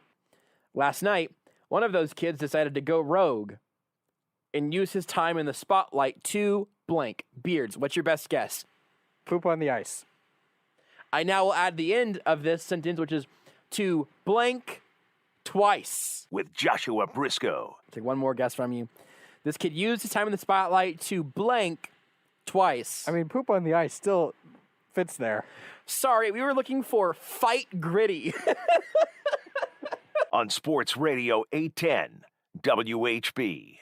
Last night, one of those kids decided to go rogue and use his time in the spotlight to blank. Beards, what's your best guess? Poop on the ice. I now will add the end of this sentence, which is to blank twice. With Joshua Brisco. Take one more guess from you. This kid used his time in the spotlight to blank twice. I mean, poop on the ice still fits there. Sorry, we were looking for Fight Gritty. On Sports Radio 810 WHB.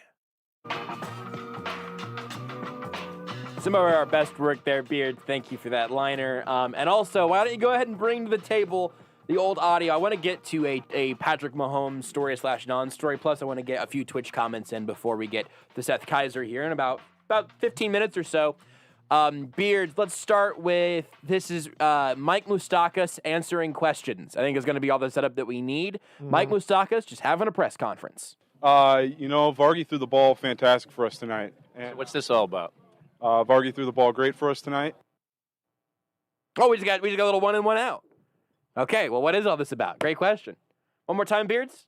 Some of our best work there, Beard. Thank you for that liner. And also, why don't you go ahead and bring to the table the old audio. I want to get to a Patrick Mahomes story / non-story. Plus, I want to get a few Twitch comments in before we get to Seth Keysor here in about 15 minutes or so. Beards, let's start with, this is Mike Moustakas answering questions. I think it's going to be all the setup that we need. Mike Moustakas just having a press conference. Vargy threw the ball fantastic for us tonight. And What's this all about? Vargy threw the ball great for us tonight. Oh, we just got a little 1 in 1 out. Okay, well, what is all this about? Great question. One more time, Beards.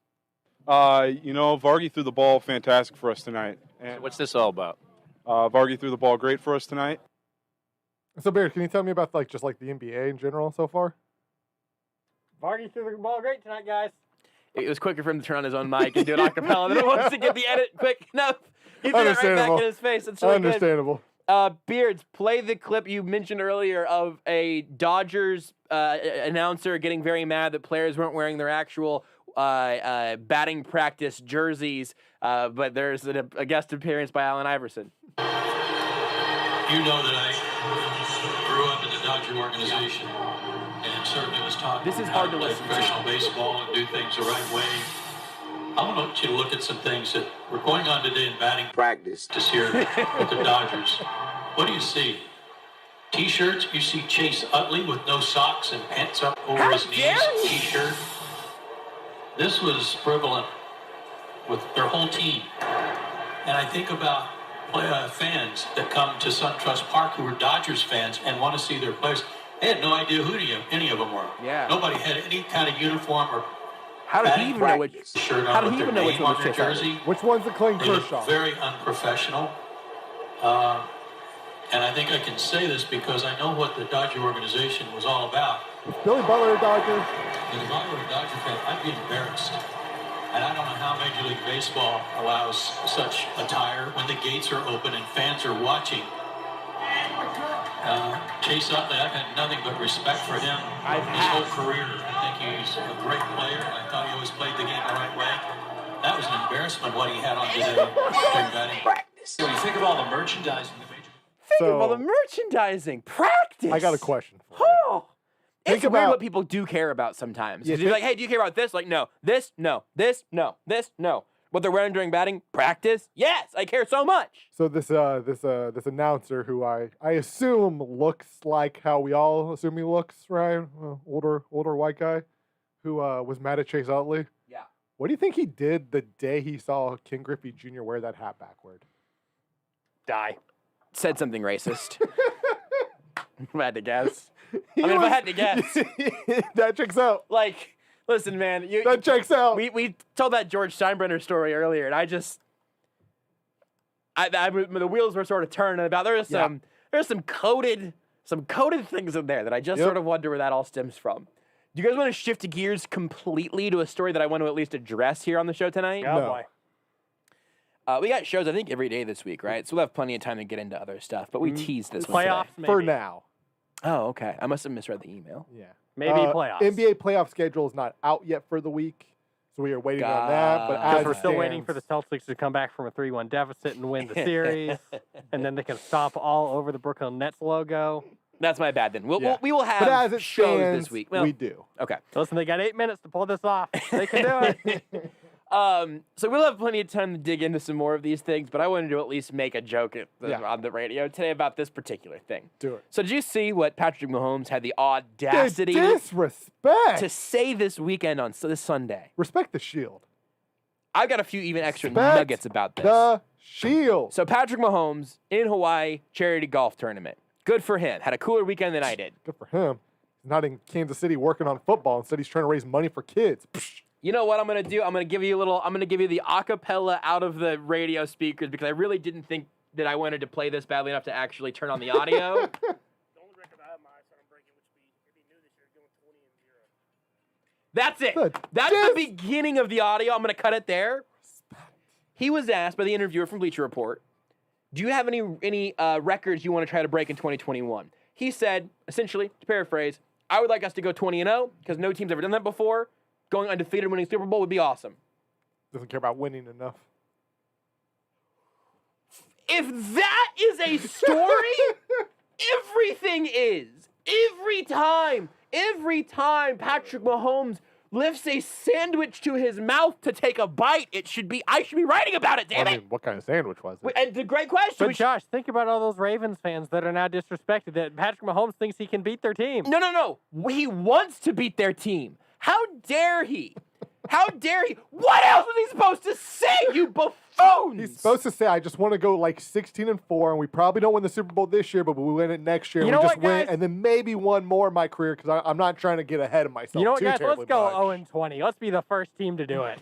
Vargy threw the ball fantastic for us tonight. And What's this all about? Vargy threw the ball great for us tonight. So, Beard, can you tell me about the NBA in general so far? Vargy threw the ball great tonight, guys. It was quicker for him to turn on his own mic and do an acapella than it was to get the edit quick enough. He threw it right back in his face. It's really Understandable. good. Beards, play the clip you mentioned earlier of a Dodgers announcer getting very mad that players weren't wearing their actual batting practice jerseys, but there's a guest appearance by Allen Iverson. You know that I grew up in the Dodger organization and certainly was taught This is how hard to play listen to. professional baseball and do things the right way. I want you to look at some things that were going on today in batting practice this year with the Dodgers. What do you see? T-shirts, you see Chase Utley with no socks and pants up over his knees, T-shirt. This was prevalent with their whole team. And I think about fans that come to SunTrust Park who are Dodgers fans and want to see their players. They had no idea who any of them were. Yeah. Nobody had any kind of uniform or How did he even know which? shirt How on did with he even their know which name one on was their Chase Utley? jersey. Which one's the Clayton They look Kershaw? very unprofessional. And I think I can say this because I know what the Dodger organization was all about. Is Billy Butler a Dodger? And if I were a Dodger fan, I'd be embarrassed. And I don't know how Major League Baseball allows such attire when the gates are open and fans are watching. Chase Utley, I've had nothing but respect for him his whole career. I think he's a great player. I thought he always played the game the right way. That was an embarrassment what he had on today during batting practice. When you think of all the merchandising the Major Think of all the merchandising. Practice. I got a question for you. Oh. It's Think weird about- what people do care about sometimes. Yeah, You're like, hey, do you care about this? Like, no. This? No. This? No. This? No. What they're wearing during batting? Practice? Yes, I care so much. So this announcer who I assume looks like how we all assume he looks, right? Older white guy who was mad at Chase Utley. Yeah. What do you think he did the day he saw Ken Griffey Jr. wear that hat backward? Die. Said something racist. If I had to guess. If I had to guess. That checks out. Like, listen, man. That checks out. We told that George Steinbrenner story earlier, and the wheels were sort of turning about. There's some coded things in there that I just sort of wonder where that all stems from. Do you guys want to shift gears completely to a story that I want to at least address here on the show tonight? Oh, boy. We got shows, I think, every day this week, right? So we'll have plenty of time to get into other stuff, but we teased this one Playoffs, today. maybe. For now. Oh, okay. I must have misread the email. Yeah. Maybe playoffs. NBA playoff schedule is not out yet for the week, so we are waiting on that. But Because as we're it still waiting for the stands- Celtics to come back from a 3-1 deficit and win the series, and then they can stomp all over the Brooklyn Nets logo. That's my bad then. Yeah. We will But as have it shows stands, this week. Well, we do. okay. Listen, they got 8 minutes to pull this off. They can do it. So we'll have plenty of time to dig into some more of these things, but I wanted to at least make a joke on the radio today about this particular thing. Do it. So did you see what Patrick Mahomes had the audacity The disrespect. to say this weekend on this Sunday? Respect the shield. I've got a few even extra Respect nuggets about this. The Shield. So Patrick Mahomes in Hawaii charity golf tournament. Good for him. Had a cooler weekend than I did. Good for him. He's not in Kansas City working on football. Instead, he's trying to raise money for kids. You know what I'm gonna do? I'm gonna give you the acapella out of the radio speakers because I really didn't think that I wanted to play this badly enough to actually turn on the audio. That's it. That's the beginning of the audio. I'm going to cut it there. He was asked by the interviewer from Bleacher Report, do you have any records you want to try to break in 2021? He said, essentially, to paraphrase, I would like us to go 20-0 because no team's ever done that before. Going undefeated winning Super Bowl would be awesome. Doesn't care about winning enough. If that is a story, everything is. Every time Patrick Mahomes lifts a sandwich to his mouth to take a bite, I should be writing about it, damn it. What kind of sandwich was it? And it's a great question. But Josh, think about all those Ravens fans that are now disrespected that Patrick Mahomes thinks he can beat their team. No. He wants to beat their team. How dare he? How dare he? What else was he supposed to say, you buffoons? He's supposed to say, I just want to go like 16-4, and we probably don't win the Super Bowl this year, but we win it next year. You know we just what, guys? win, and then maybe one more in my career because I'm not trying to get ahead of myself. You know what, too guys? Let's terribly go much. 0-20. Let's be the first team to do it.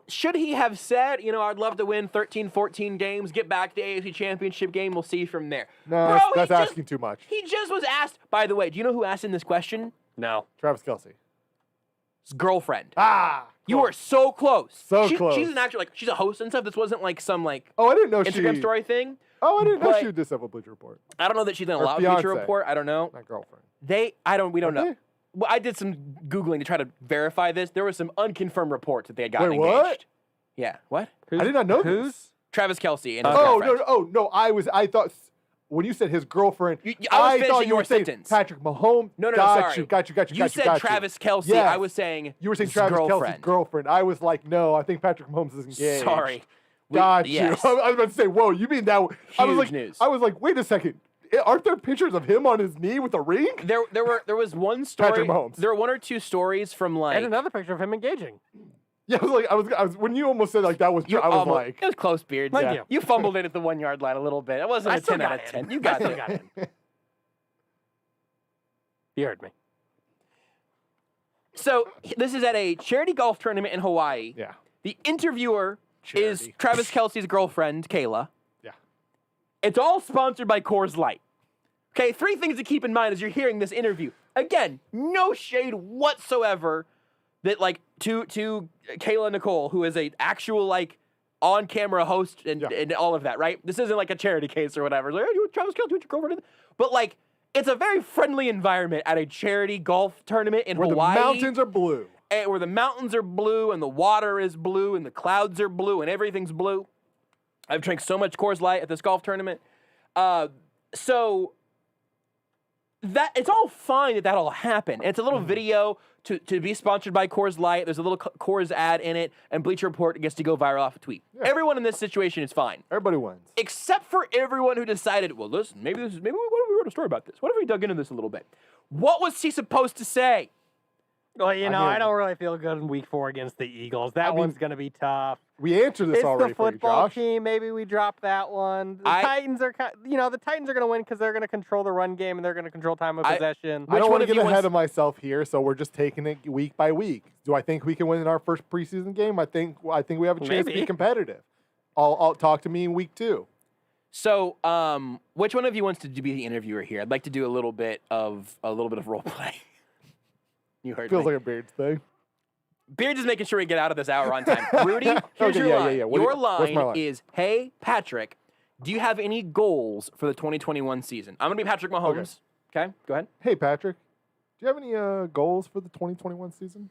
Should he have said, I'd love to win 13, 14 games, get back to the AFC Championship game, we'll see from there. No, that's asking too much. He just was asked, by the way, do you know who asked him this question? No. Travis Kelce. His girlfriend. You close. were so close. Close. She's an actor, she's a host and stuff. This wasn't like some Oh, I didn't know Instagram she... story thing. Oh, I didn't know But- she did this up with Bleacher Report. I don't know that she's in a Her lot of Bleacher fiance. Report. I don't know. My girlfriend. We don't know. Okay. Well, I did some Googling to try to verify this. There were some unconfirmed reports that they had gotten Wait, what? engaged. Yeah, what? I did not know this. Travis Kelce and his Oh, girlfriend. no. I thought... When you said his girlfriend, I was I finishing thought you your were saying sentence. Patrick Mahomes. No, Got sorry. you. You said Travis Kelce. Yes. I was saying You were saying his Travis girlfriend. Kelce's girlfriend. I was like, no, I think Patrick Mahomes is engaged. Sorry. Got you. Yes. I was about to say, whoa, you mean that? I was Huge like, news. I was like, wait a second. Aren't there pictures of him on his knee with a ring? There was one story. Patrick Mahomes. There were one or two stories from And another picture of him engaging. Yeah, I was when you almost said like that was. I was like, it was close, Beards. Thank you. You fumbled it at the 1 yard line a little bit. It wasn't I a still 10 out got of in. 10. You got I still there. got in. You heard me. So this is at a charity golf tournament in Hawaii. yeah, The interviewer is Charity. Travis Kelce's girlfriend, Kayla. yeah. It's all sponsored by Coors Light. Okay, 3 things to keep in mind as you're hearing this interview. Again, no shade whatsoever that to Kayla Nicole, who is a actual on-camera host and all of that, right? This isn't like a charity case or whatever. It's like, oh, you Travis Kelce with your girlfriend. But it's a very friendly environment at a charity golf tournament in Where Hawaii. the mountains are blue. And where the mountains are blue and the water is blue and the clouds are blue and everything's blue. I've drank so much Coors Light at this golf tournament. So that it's all fine that all happened. And it's a little video to be sponsored by Coors Light. There's a little Coors ad in it, and Bleacher Report gets to go viral off a tweet. Yeah. Everyone in this situation is fine. Everybody wins. Except for everyone who decided, well, listen, maybe what if we wrote a story about this? What if we dug into this a little bit? What was he supposed to say? Well, I mean- don't really feel good in week 4 against the Eagles. That one's going to be tough. We answered this It's already the for you, football Josh. team. Maybe we drop that one. The Titans are, the Titans are going to win because they're going to control the run game and they're going to control time of possession. I don't one want to of get you ahead wants- of myself here, so we're just taking it week by week. Do I think we can win in our first preseason game? I think we have a chance to Maybe. be competitive. I'll talk to me in week 2. So, which one of you wants to be the interviewer here? I'd like to do a little bit of role play. You heard Feels me. like a Beards thing. Beards is making sure we get out of this hour on time. Rudy, here's Okay, your yeah, line. yeah. Your What's my line? is, hey, Patrick, do you have any goals for the 2021 season? I'm going to be Patrick Mahomes. Okay, go ahead. Hey, Patrick, do you have any goals for the 2021 season?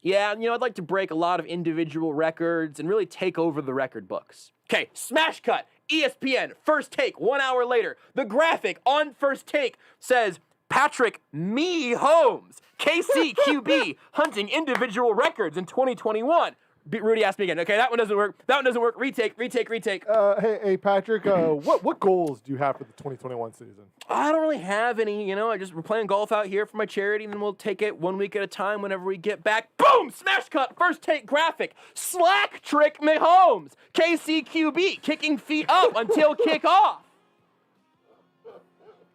Yeah, I'd like to break a lot of individual records and really take over the record books. Okay, smash cut, ESPN, First Take, 1 hour later. The graphic on First Take says, Patrick Me Holmes, KCQB, hunting individual records in 2021. Rudy asked me again. Okay, that one doesn't work. That one doesn't work. Retake. Hey, Patrick, what goals do you have for the 2021 season? I don't really have any, we're playing golf out here for my charity, and then we'll take it 1 week at a time whenever we get back. Boom! Smash cut, first take graphic. Slack trick Mahomes. KCQB, kicking feet up until kickoff.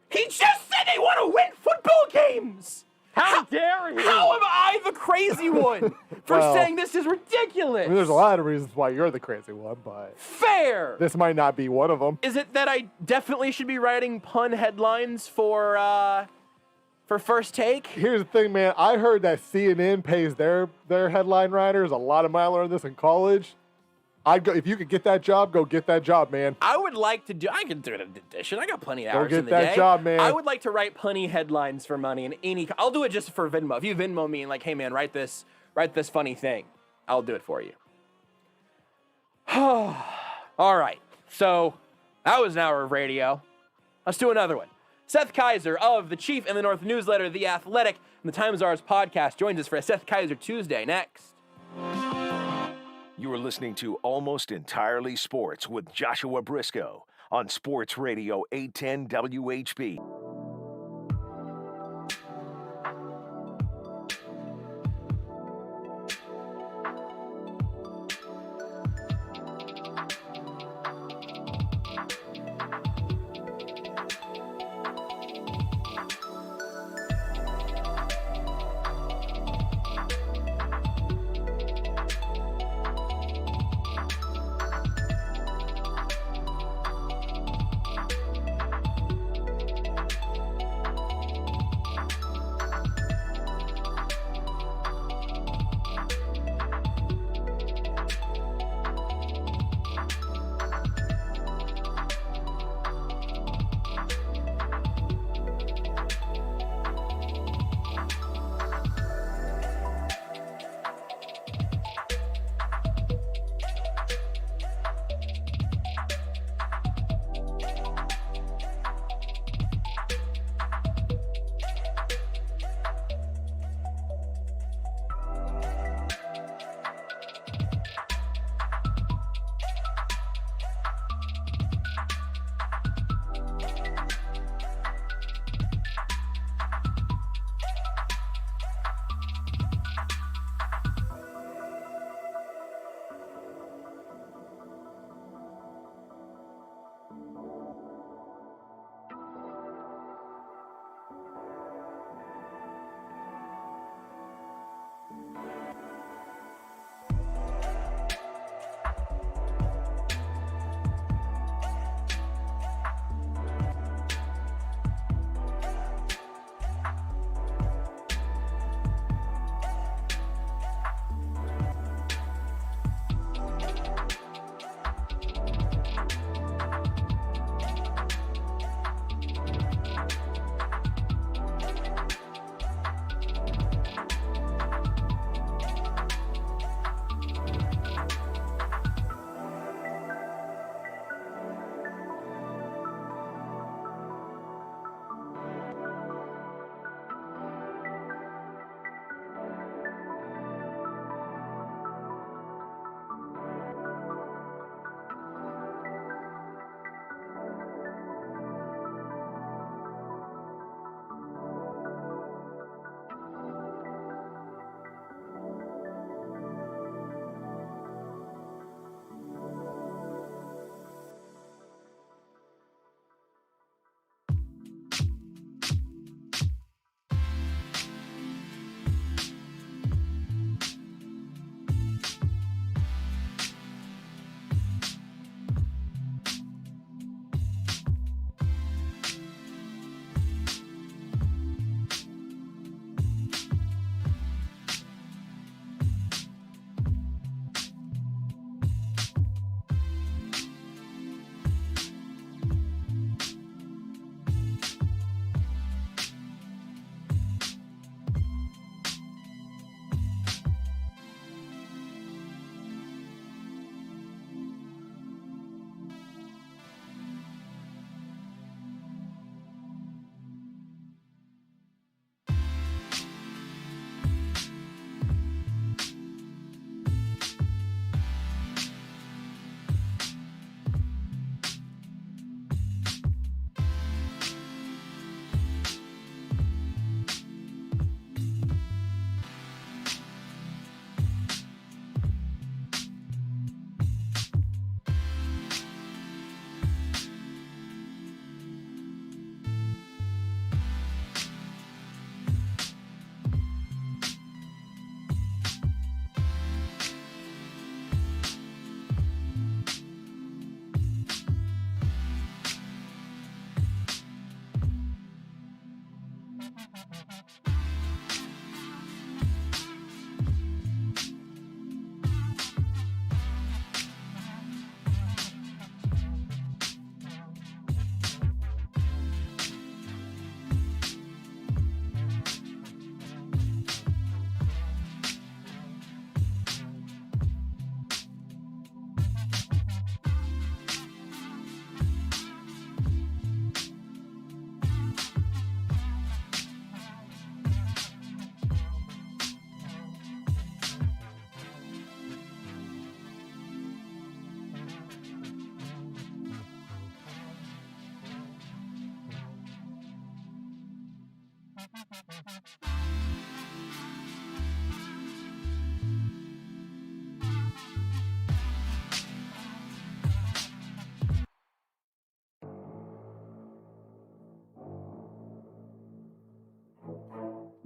He just said they want to win football games. How dare you? How am I the crazy one for saying this is ridiculous? I mean, there's a lot of reasons why you're the crazy one, but fair. This might not be one of them. Is it that I definitely should be writing pun headlines for First Take? Here's the thing, man. I heard that CNN pays their headline writers a lot of money. I learned this in college. I'd go if you could get that job. Go get that job, man. I would like to do. I can do it in addition. I got plenty of hours Go in get the day. that job, man. I would like to write punny headlines for money in any. I'll do it just for Venmo. If you Venmo me and like, hey man, write this funny thing, I'll do it for you. All right. So that was an hour of radio. Let's do another one. Seth Keysor of the Chief in the North newsletter, The Athletic, and the Times Ours podcast joins us for a Seth Keysor Tuesday next. You are listening to Almost Entirely Sports with Joshua Brisco on Sports Radio 810 WHB.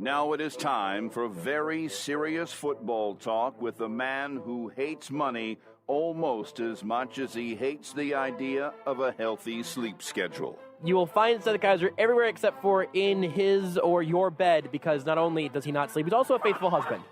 Now it is time for very serious football talk with the man who hates money almost as much as he hates the idea of a healthy sleep schedule. You will find Seth Keysor everywhere except for in his or your bed, because not only does he not sleep, he's also a faithful husband.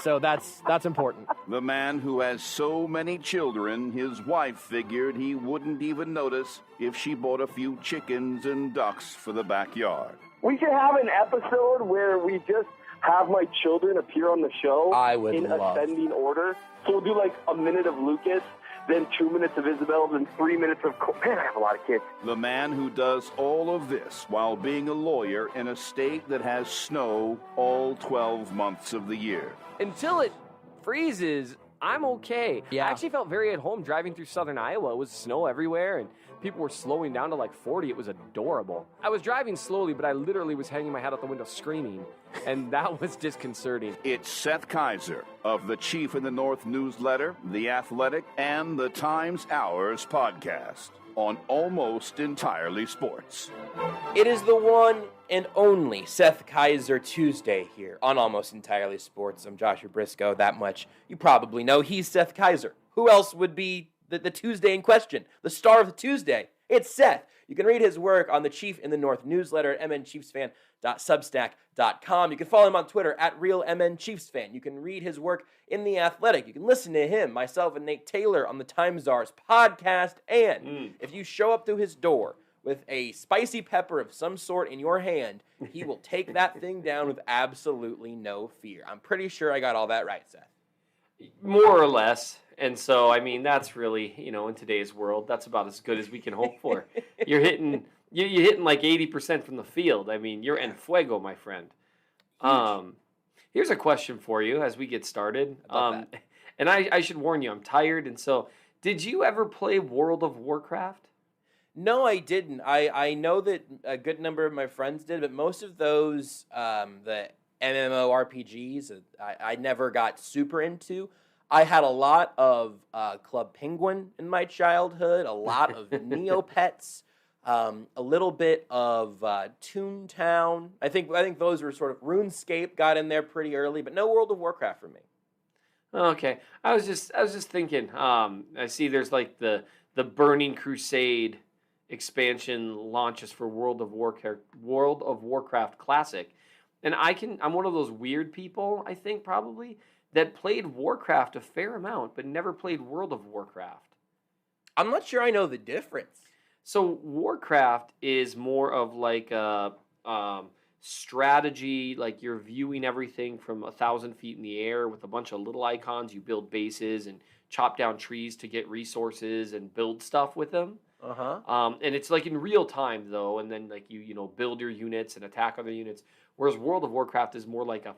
So that's important. The man who has so many children, his wife figured he wouldn't even notice if she bought a few chickens and ducks for the backyard. We should have an episode where we just have my children appear on the show in ascending order. So we'll do like a minute of Lucas, then 2 minutes of Isabel, then 3 minutes of... Man, I have a lot of kids. The man who does all of this while being a lawyer in a state that has snow all 12 months of the year. Until it freezes, I'm okay. Yeah. I actually felt very at home driving through southern Iowa. It was snow everywhere, and people were slowing down to like 40. It was adorable. I was driving slowly, but I literally was hanging my head out the window screaming, and that was disconcerting. It's Seth Keysor of the Chief in the North newsletter, The Athletic, and the Times Hours podcast on Almost Entirely Sports. It is the one and only Seth Keysor Tuesday here on Almost Entirely Sports. I'm Joshua Brisco. That much you probably know. He's Seth Keysor. Who else would be the Tuesday in question? The star of the Tuesday. It's Seth. You can read his work on the Chief in the North newsletter at mnchiefsfan.substack.com. You can follow him on Twitter at RealMNChiefsFan. You can read his work in The Athletic. You can listen to him, myself, and Nate Taylor on the Times Czars podcast. And if you show up to his door with a spicy pepper of some sort in your hand, he will take that thing down with absolutely no fear. I'm pretty sure I got all that right, Seth. More or less. And so, I mean, that's really, in today's world, that's about as good as we can hope for. You're hitting like 80% from the field. I mean, you're en fuego, my friend. Here's a question for you as we get started. And I should warn you, I'm tired. And so, did you ever play World of Warcraft? No, I didn't. I know that a good number of my friends did, but most of those, the MMORPGs, I never got super into. I had a lot of Club Penguin in my childhood, a lot of Neopets, a little bit of Toontown. I think those were sort of RuneScape got in there pretty early, but no World of Warcraft for me. Okay, I was just thinking. I see there's like the Burning Crusade expansion launches for World of Warcraft Classic, and I'm one of those weird people, I think probably, that played Warcraft a fair amount, but never played World of Warcraft. I'm not sure I know the difference. So Warcraft is more of like a strategy, like you're viewing everything from 1,000 feet in the air with a bunch of little icons. You build bases and chop down trees to get resources and build stuff with them. And it's like in real time though, and then like you build your units and attack other units. Whereas World of Warcraft is more like a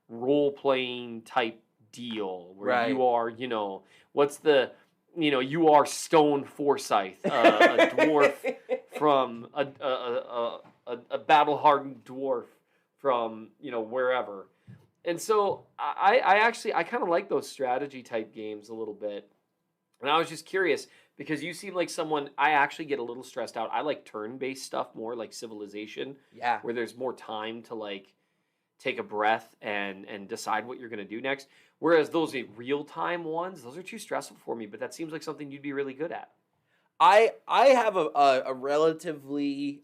role-playing type deal where you are, you are Stone Forsyth, a dwarf from a battle-hardened dwarf from, wherever. And so I kind of like those strategy type games a little bit. And I was just curious because you seem like someone, I actually get a little stressed out. I like turn-based stuff more, like Civilization, where there's more time to like take a breath and decide what you're going to do next. Whereas those real-time ones, those are too stressful for me, but that seems like something you'd be really good at. I have a relatively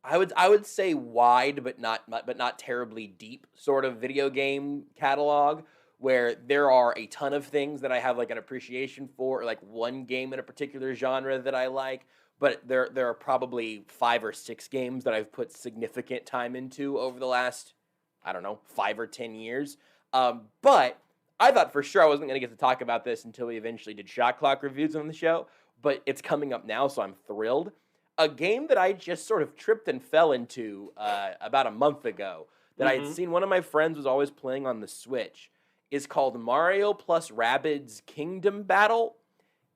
I would say wide, but not terribly deep sort of video game catalog, where there are a ton of things that I have like an appreciation for, or like one game in a particular genre that I like. But there are probably 5 or 6 games that I've put significant time into over the last, I don't know, 5 or 10 years. But I thought for sure I wasn't going to get to talk about this until we eventually did Shot Clock reviews on the show. But it's coming up now, so I'm thrilled. A game that I just sort of tripped and fell into about a month ago that I had seen one of my friends was always playing on the Switch is called Mario plus Rabbids Kingdom Battle.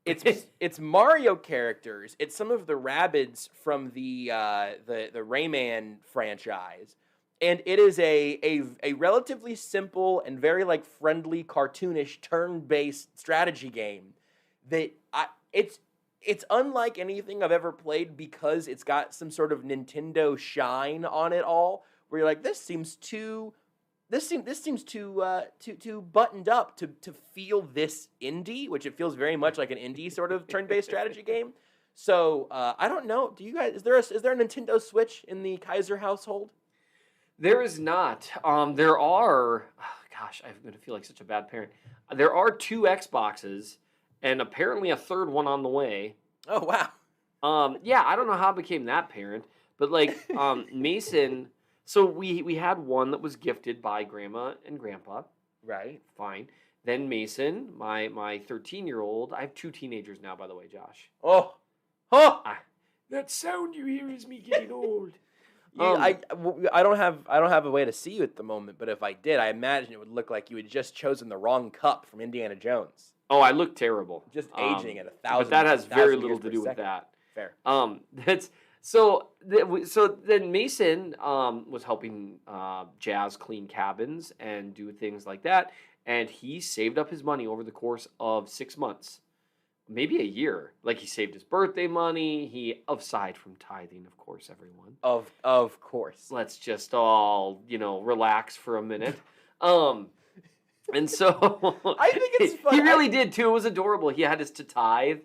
It's Mario characters. It's some of the Rabbids from the Rayman franchise, and it is a relatively simple and very like friendly, cartoonish turn-based strategy game. It's unlike anything I've ever played because it's got some sort of Nintendo shine on it all. Where you're like, this seems too buttoned up to feel this indie, which it feels very much like an indie sort of turn-based strategy game. So I don't know. Do you guys? Is there a Nintendo Switch in the Keysor household? There is not. There are. Oh, gosh, I'm gonna feel like such a bad parent. There are 2 Xboxes, and apparently a third one on the way. Oh wow. Yeah, I don't know how I became that parent, but like Mason. So we had one that was gifted by Grandma and Grandpa. Right. Fine. Then Mason, my 13-year-old. I have 2 teenagers now, by the way, Josh. Oh. That sound you hear is me getting old. I don't have a way to see you at the moment, but if I did, I imagine it would look like you had just chosen the wrong cup from Indiana Jones. Oh, I look terrible. Just aging at 1,000. But that has very little to do with that. Fair. That's so then Mason was helping Jazz clean cabins and do things like that, and he saved up his money over the course of 6 months, maybe a year. Like he saved his birthday money. He, aside from tithing, of course, everyone. Of course. Let's just all relax for a minute. And so I think it's fun. He really did too. It was adorable. He had his to tithe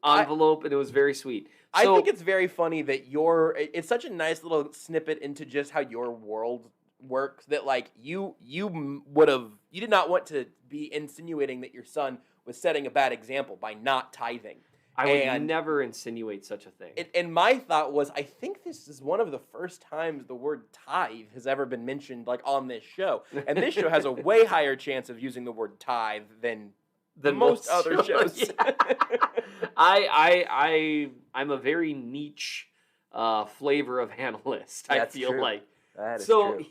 envelope, and it was very sweet. I think it's very funny that it's such a nice little snippet into just how your world works that like you did not want to be insinuating that your son was setting a bad example by not tithing. I would never insinuate such a thing. And my thought was, I think this is one of the first times the word tithe has ever been mentioned like on this show. And this show has a way higher chance of using the word tithe than most other shows. Yeah. I'm a very niche flavor of analyst. I feel true. like that is so true.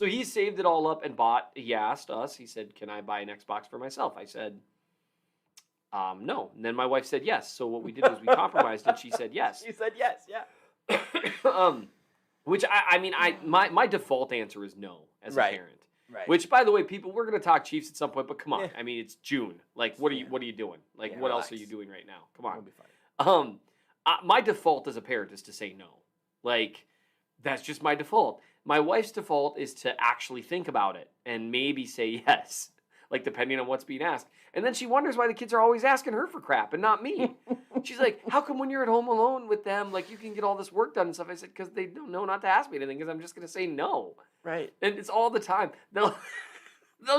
he saved it all up and bought. He asked us. He said, "Can I buy an Xbox for myself?" I said, "No." And then my wife said yes. So what we did was we compromised, and she said yes. She said yes. Yeah. Which my default answer is no as a parent. Right. Which, by the way, people, we're going to talk Chiefs at some point, but come on. Yeah. I mean, it's June. Like, what are you doing? Like, what else are you doing right now? Come on. We'll be fine. My default as a parent is to say no. Like, that's just my default. My wife's default is to actually think about it and maybe say yes, like, depending on what's being asked. And then she wonders why the kids are always asking her for crap and not me. She's like, how come when you're at home alone with them, like, you can get all this work done and stuff? I said, because they don't know not to ask me anything, because I'm just going to say no. Right. And it's all the time. They'll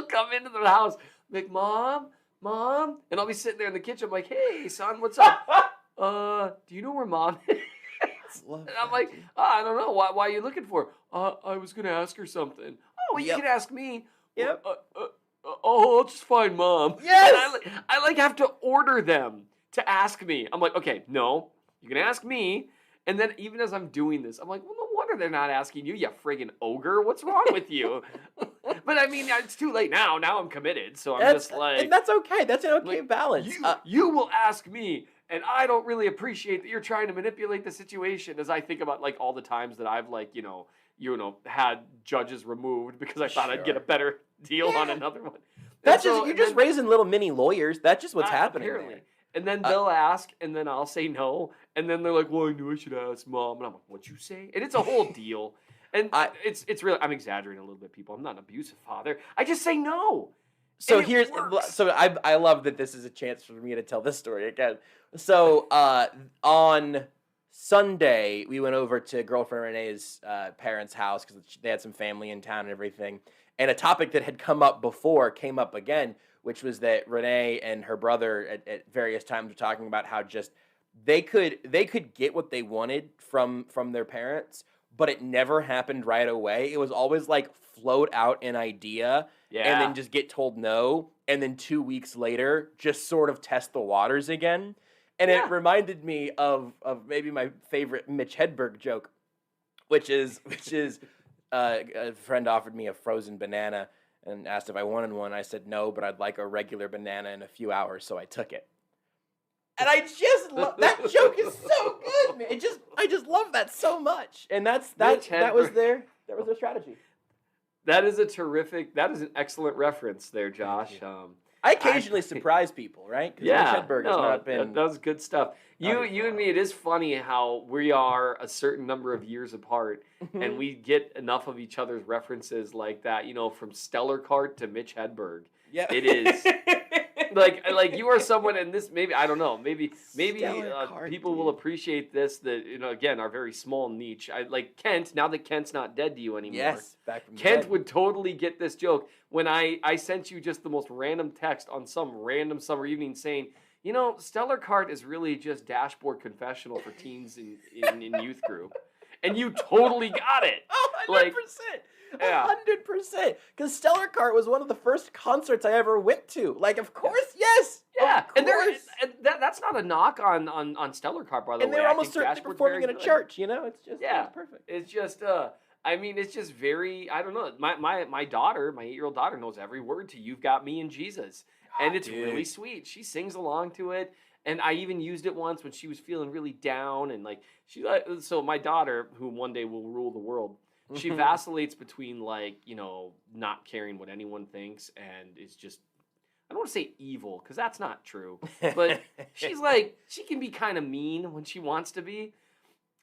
come into the house, like, Mom, and I'll be sitting there in the kitchen. I'm like, hey, son, what's up? Do you know where Mom is? And I'm like, I don't know. Why are you looking for her? I was going to ask her something. Oh, well, you can ask me. Yep. I'll just find Mom. Yes. And I have to order them to ask me. I'm like, okay, no, you can ask me. And then even as I'm doing this, I'm like, well, no wonder they're not asking you, you friggin' ogre. What's wrong with you? But I mean, it's too late now. Now I'm committed. So I'm just like. And that's okay. That's an okay balance. You will ask me. And I don't really appreciate that you're trying to manipulate the situation, as I think about like all the times that I've like, had judges removed because I thought I'd get a better deal on another one. That's you're just raising little mini lawyers. That's just what's happening. Apparently. There. And then they'll ask, and then I'll say no. And then they're like, well, I knew I should ask Mom. And I'm like, what'd you say? And it's a whole deal. And it's really, I'm exaggerating a little bit, people. I'm not an abusive father. I just say no. So I love that this is a chance for me to tell this story again. So on Sunday, we went over to girlfriend Renee's parents' house because they had some family in town and everything. And a topic that had come up before came up again, which was that Renee and her brother at various times were talking about how just they could get what they wanted from their parents, but it never happened right away. It was always like float out an idea and then just get told no, and then 2 weeks later just sort of test the waters again. And it reminded me of maybe my favorite Mitch Hedberg joke, which is a friend offered me a frozen banana and asked if I wanted one. I said no, but I'd like a regular banana in a few hours, so I took it. And I just love that joke is so good, man. I just love that so much. And that was their strategy. That is an excellent reference there, Josh. I occasionally surprise people, right? Yeah, Mitch Hedberg has not been. That was good stuff. You and me, it is funny how we are a certain number of years apart, and we get enough of each other's references like that. From Stellar Cart to Mitch Hedberg. Yeah, it is. like you are someone, and this maybe I don't know, maybe people will appreciate this. That again, our very small niche. I like Kent. Now that Kent's not dead to you anymore. Yes, back from Kent dead. would totally get this joke when I sent you just the most random text on some random summer evening saying, Stellar Cart is really just dashboard confessional for teens in youth group, and you totally got it. 100%. 100%. Because Stellar Cart was one of the first concerts I ever went to. Like, of course, yes. Yeah, of course. and that's not a knock on Stellar Cart, by the way. And they were almost certainly performing in a church. It's just it's perfect. It's just it's just very, I don't know. My daughter, my 8-year-old daughter, knows every word to "You've Got Me and Jesus," and it's really sweet. She sings along to it. And I even used it once when she was feeling really down, and so my daughter, who one day will rule the world, she vacillates between not caring what anyone thinks and is just, I don't want to say evil because that's not true, but she's she can be kind of mean when she wants to be,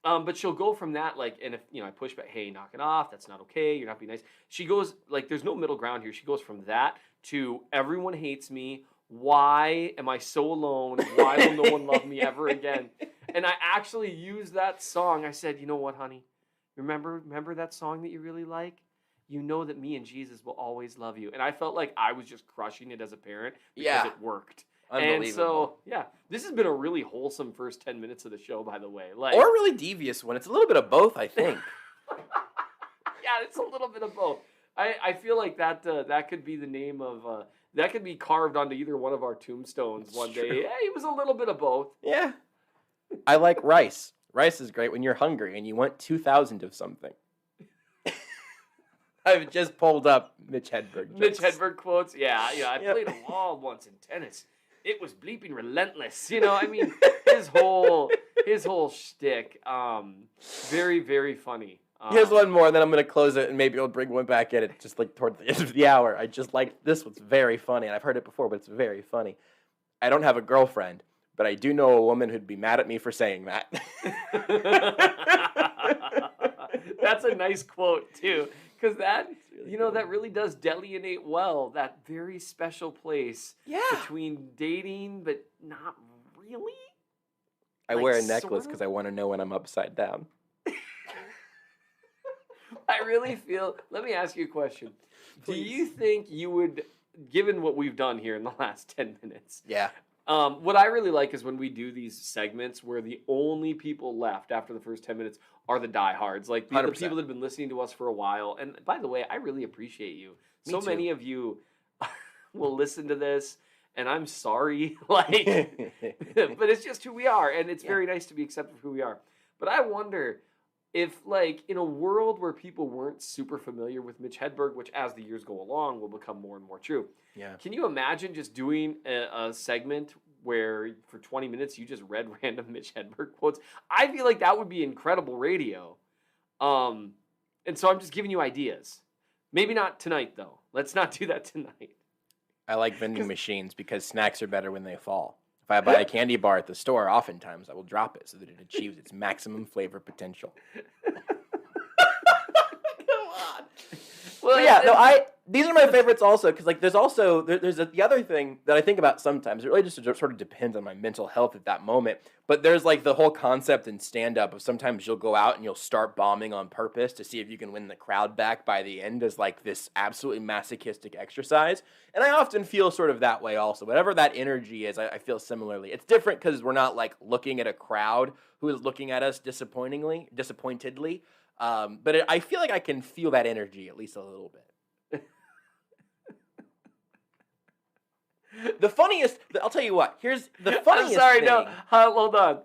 but she'll go from that and if I push back, hey, knock it off, that's not okay, you're not being nice. She goes there's no middle ground here. She goes from that to everyone hates me. Why am I so alone? Why will no one love me ever again? And I actually used that song. I said, you know what, honey? Remember that song that you really like? You know that me and Jesus will always love you. And I felt like I was just crushing it as a parent because it worked. Unbelievable. And so, this has been a really wholesome first 10 minutes of the show, by the way. Or a really devious one. It's a little bit of both, I think. Yeah, it's a little bit of both. I feel like that could be the name of... that could be carved onto either one of our tombstones one day. Yeah, he was a little bit of both. Yeah. I like rice. Rice is great when you're hungry and you want 2,000 of something. I've just pulled up Mitch Hedberg jokes. Mitch Hedberg quotes. Yeah. I played a wall once in tennis. It was bleeping relentless. His whole shtick. Very, very funny. Here's one more, and then I'm going to close it, and maybe I'll bring one back at it just toward the end of the hour. I just like this one's very funny, and I've heard it before, but it's very funny. I don't have a girlfriend, but I do know a woman who'd be mad at me for saying that. That's a nice quote, too, because that really does delineate well that very special place between dating, but not really. I wear a necklace because I want to know when I'm upside down. I really feel, let me ask you a question. Please. Do you think you would, given what we've done here in the last 10 minutes, what I really like is when we do these segments where the only people left after the first 10 minutes are the diehards, the people that have been listening to us for a while. And by the way, I really appreciate you. So many of you will listen to this, and I'm sorry, but it's just who we are, and it's very nice to be accepted for who we are. But I wonder if, in a world where people weren't super familiar with Mitch Hedberg, which as the years go along will become more and more true. Yeah. Can you imagine just doing a segment where for 20 minutes you just read random Mitch Hedberg quotes? I feel like that would be incredible radio. And so I'm just giving you ideas. Maybe not tonight, though. Let's not do that tonight. I like vending machines because snacks are better when they fall. If I buy a candy bar at the store, oftentimes I will drop it so that it achieves its maximum flavor potential. Come on. Well, These are my favorites also, because like there's also the other thing that I think about sometimes. It really just sort of depends on my mental health at that moment. But there's like the whole concept in stand-up of sometimes you'll go out and you'll start bombing on purpose to see if you can win the crowd back by the end as like this absolutely masochistic exercise. And I often feel sort of that way also. Whatever that energy is, I feel similarly. It's different because we're not like looking at a crowd who is looking at us disappointedly. But I feel like I can feel that energy at least a little bit. The funniest, I'll tell you what, here's the funniest thing. No, hold on.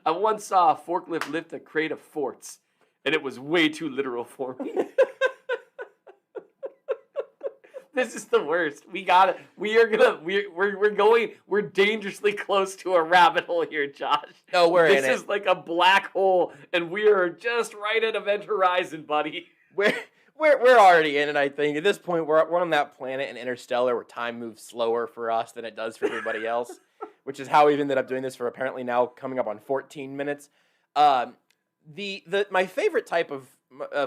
I once saw a forklift lift a crate of forts, and it was way too literal for me. This is the worst. We got it. We're dangerously close to a rabbit hole here, Josh. No, we're in it. This is like a black hole, and we are just right at Event Horizon, buddy. We're already in it, I think. At this point, we're on that planet in Interstellar where time moves slower for us than it does for everybody else, which is how we've ended up doing this for apparently now coming up on 14 minutes. My favorite type of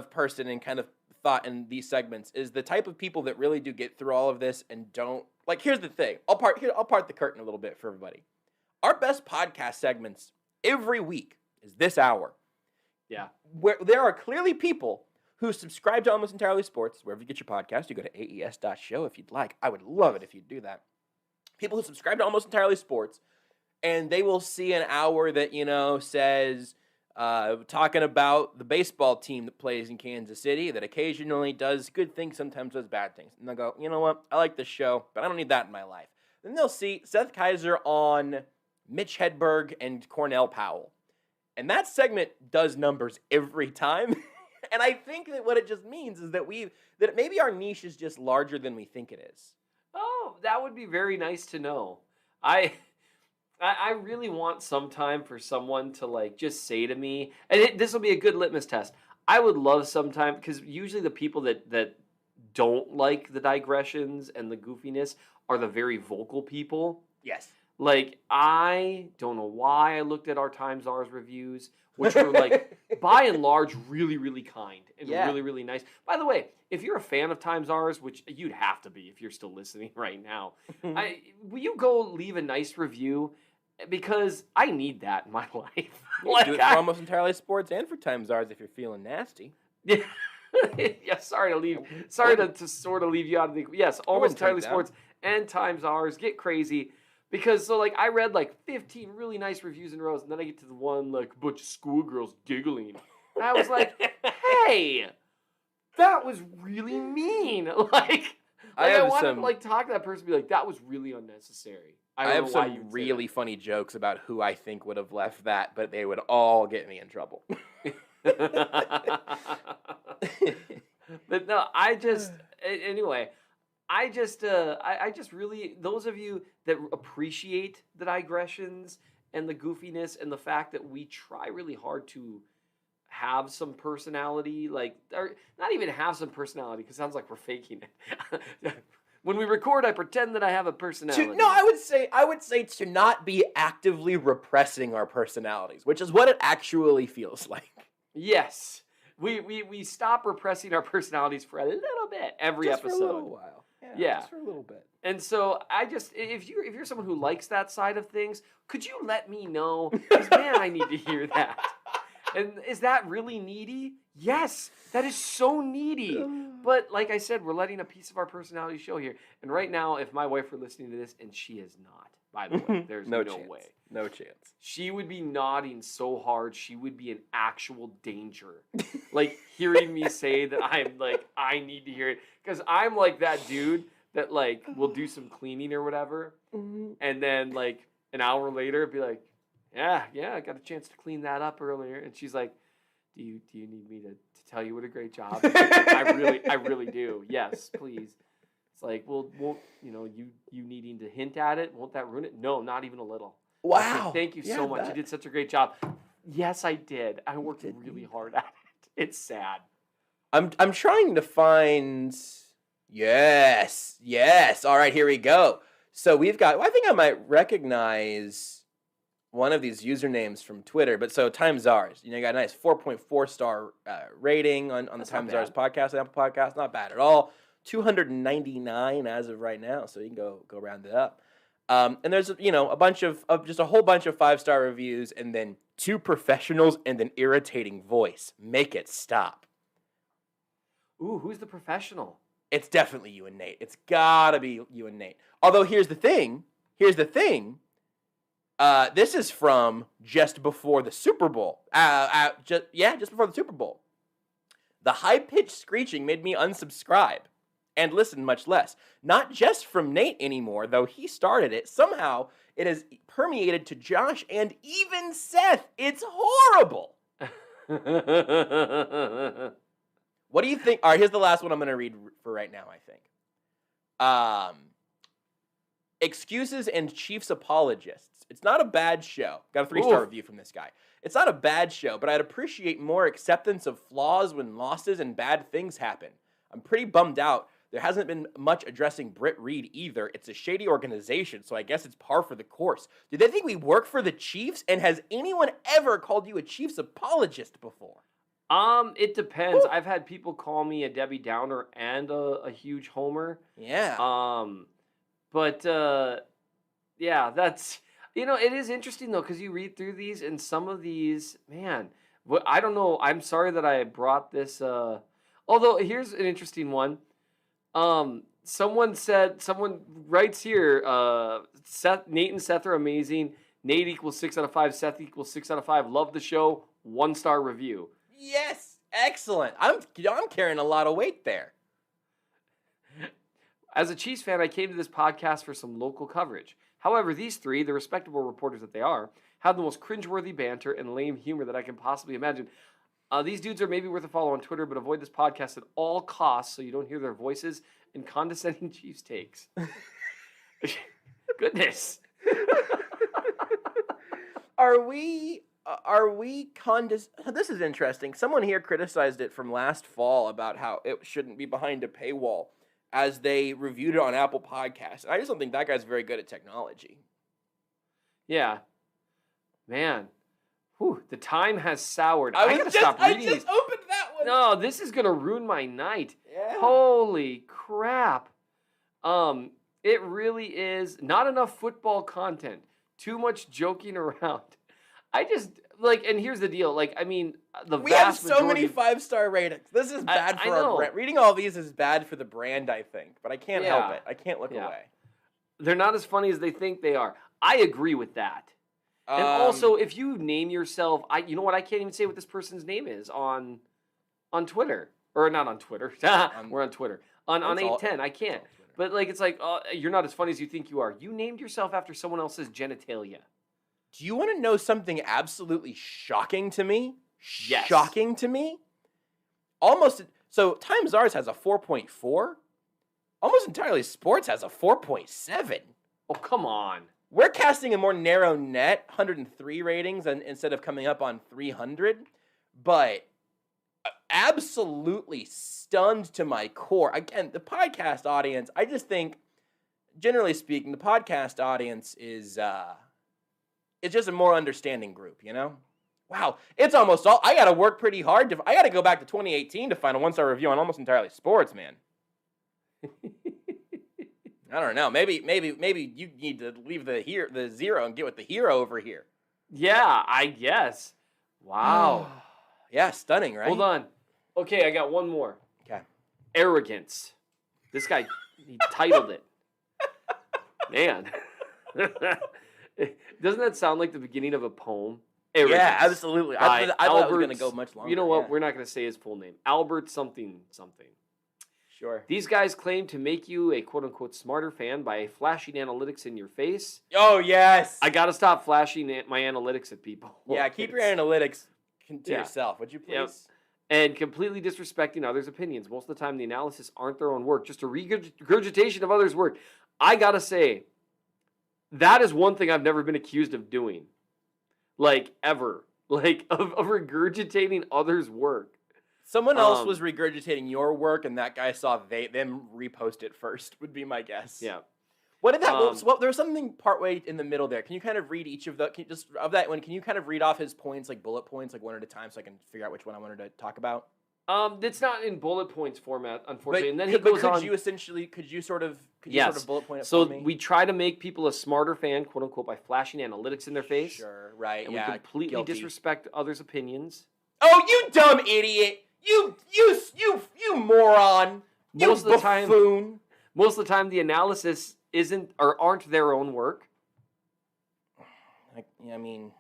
person and kind of thought in these segments is the type of people that really do get through all of this and don't like. Here's the thing. I'll part the curtain a little bit for everybody. Our best podcast segments every week is this hour. Yeah, where there are clearly people who subscribe to Almost Entirely Sports, wherever you get your podcast. You go to aes.show if you'd like. I would love it if you'd do that. People who subscribe to Almost Entirely Sports, and they will see an hour that, says, talking about the baseball team that plays in Kansas City that occasionally does good things, sometimes does bad things. And they'll go, you know what? I like this show, but I don't need that in my life. Then they'll see Seth Keysor on Mitch Hedberg and Cornell Powell. And that segment does numbers every time. And I think that what it just means is that maybe our niche is just larger than we think it is. Oh, that would be very nice to know. I really want some time for someone to like just say to me, and this will be a good litmus test. I would love some time, because usually the people that don't like the digressions and the goofiness are the very vocal people. Yes. Like, I don't know why I looked at our Times R's reviews, which were like, by and large, really, really kind and really, really nice. By the way, if you're a fan of Times R's, which you'd have to be if you're still listening right now, will you go leave a nice review? Because I need that in my life. You do it for Almost Entirely Sports and for Times R's if you're feeling nasty. Yeah. Yeah, sorry to sort of leave you out of the... Yes, Almost Entirely Sports and Times R's. Get crazy. Because, I read, 15 really nice reviews in rows, and then I get to the one, a bunch of schoolgirls giggling. And I was like, hey, that was really mean. I wanted to, talk to that person and be like, that was really unnecessary. I have some really funny jokes about who I think would have left that, but they would all get me in trouble. But no, anyway... I just really, those of you that appreciate the digressions and the goofiness and the fact that we try really hard to have some personality, or not even have some personality, because it sounds like we're faking it. When we record, I pretend that I have a personality. I would say to not be actively repressing our personalities, which is what it actually feels like. Yes. We stop repressing our personalities for a little bit every episode. For a little while. Yeah, just for a little bit. And so if you're someone who likes that side of things, could you let me know? Because man, I need to hear that. And is that really needy? Yes, that is so needy. But like I said, we're letting a piece of our personality show here. And right now, if my wife were listening to this, and she is not, by the way, there's no way. No chance. She would be nodding so hard, she would be in actual danger. Hearing me say that I need to hear it. Because I'm like that dude that, will do some cleaning or whatever. Mm-hmm. And then, an hour later, be like, yeah, I got a chance to clean that up earlier. And she's like, do you need me to tell you what a great job? I really do. Yes, please. It's like, well, won't, you needing to hint at it, won't that ruin it? No, not even a little. Wow. Okay, thank you so much. You did such a great job. Yes, I did. I worked really hard at it. It's sad. I'm trying to find... Yes. All right, here we go. So we've got... I think I might recognize one of these usernames from Twitter, but so Times Ours, you got a nice 4.4 star rating on the Times Ours podcast, Apple Podcast, not bad at all. 299 as of right now, so you can go round it up. And there's a bunch of just a whole bunch of 5-star reviews, and then 2 professionals and an irritating voice. Make it stop. Ooh, who's the professional? It's definitely you and Nate. It's gotta be you and Nate. Although here's the thing. This is from just before the Super Bowl. Just before the Super Bowl. The high-pitched screeching made me unsubscribe and listen much less. Not just from Nate anymore, though he started it. Somehow it has permeated to Josh and even Seth. It's horrible. What do you think? All right, here's the last one I'm going to read for right now, I think. Excuses and Chiefs Apologists. It's not a bad show. Got a 3-star review from this guy. It's not a bad show, but I'd appreciate more acceptance of flaws when losses and bad things happen. I'm pretty bummed out. There hasn't been much addressing Britt Reed either. It's a shady organization, so I guess it's par for the course. Do they think we work for the Chiefs? And has anyone ever called you a Chiefs apologist before? It depends. I've had people call me a Debbie Downer and a huge homer. Yeah. Yeah, that's, it is interesting though, because you read through these and some of these, man, I don't know. I'm sorry that I brought this. Although here's an interesting one. Someone writes here, Nate and Seth are amazing. Nate equals 6 out of 5. Seth equals 6 out of 5. Love the show. 1-star review. Yes, excellent. I'm carrying a lot of weight there. As a Chiefs fan, I came to this podcast for some local coverage. However, these 3, the respectable reporters that they are, have the most cringeworthy banter and lame humor that I can possibly imagine. These dudes are maybe worth a follow on Twitter, but avoid this podcast at all costs so you don't hear their voices and condescending Chiefs takes. Goodness. This is interesting. Someone here criticized it from last fall about how it shouldn't be behind a paywall as they reviewed it on Apple Podcasts. I just don't think that guy's very good at technology. Yeah. Man. Whew, the time has soured. I gotta stop reading these. I just opened that one. No, this is gonna ruin my night. Yeah. Holy crap. It really is not enough football content. Too much joking around. I just and here's the deal. We have so many 5-star ratings. This is bad for our brand. Reading all these is bad for the brand, I think, but I can't help it. I can't look away. They're not as funny as they think they are. I agree with that. And also, if you name yourself, you know what? I can't even say what this person's name is on Twitter, or not on Twitter. We're on Twitter on 810. I can't. But you're not as funny as you think you are. You named yourself after someone else's genitalia. Do you want to know something absolutely shocking to me? Yes. Shocking to me? So Times Ours has a 4.4. Almost Entirely Sports has a 4.7. Oh, come on. We're casting a more narrow net, 103 ratings instead of coming up on 300. But absolutely stunned to my core. Again, the podcast audience, I just think, generally speaking, the podcast audience is... it's just a more understanding group, Wow, it's almost all. I got to work pretty hard. I got to go back to 2018 to find a 1-star review on Almost Entirely Sports, man. I don't know. Maybe you need to leave the 0 and get with the hero over here. Yeah, I guess. Wow. Yeah, stunning, right? Hold on. Okay, I got one more. Okay. Arrogance. This guy, he titled it. Man. Doesn't that sound like the beginning of a poem? Arrogance. Yeah, absolutely. I thought it was going to go much longer. You know what? Yeah. We're not going to say his full name. Albert something. Sure. These guys claim to make you a quote-unquote smarter fan by flashing analytics in your face. Oh, yes. I got to stop flashing my analytics at people. Yeah, keep your analytics to yourself, would you please? Yep. And completely disrespecting others' opinions. Most of the time, the analysis aren't their own work, just a regurgitation of others' work. I got to say, that is one thing I've never been accused of doing. Ever. Of regurgitating others' work. Someone else was regurgitating your work, and that guy saw them repost it first, would be my guess. Yeah. What did that? Well, there was something partway in the middle there. Can you kind of read each of the? Can you kind of read off his points, like bullet points, like one at a time, so I can figure out which one I wanted to talk about? It's not in bullet points format, unfortunately. And then he goes on. Could you sort of bullet point it so for me? We try to make people a smarter fan, quote unquote, by flashing analytics in their face. Sure, right. And we completely disrespect others' opinions. Oh, you dumb idiot! You moron! Most of the time, the analysis aren't their own work. I mean,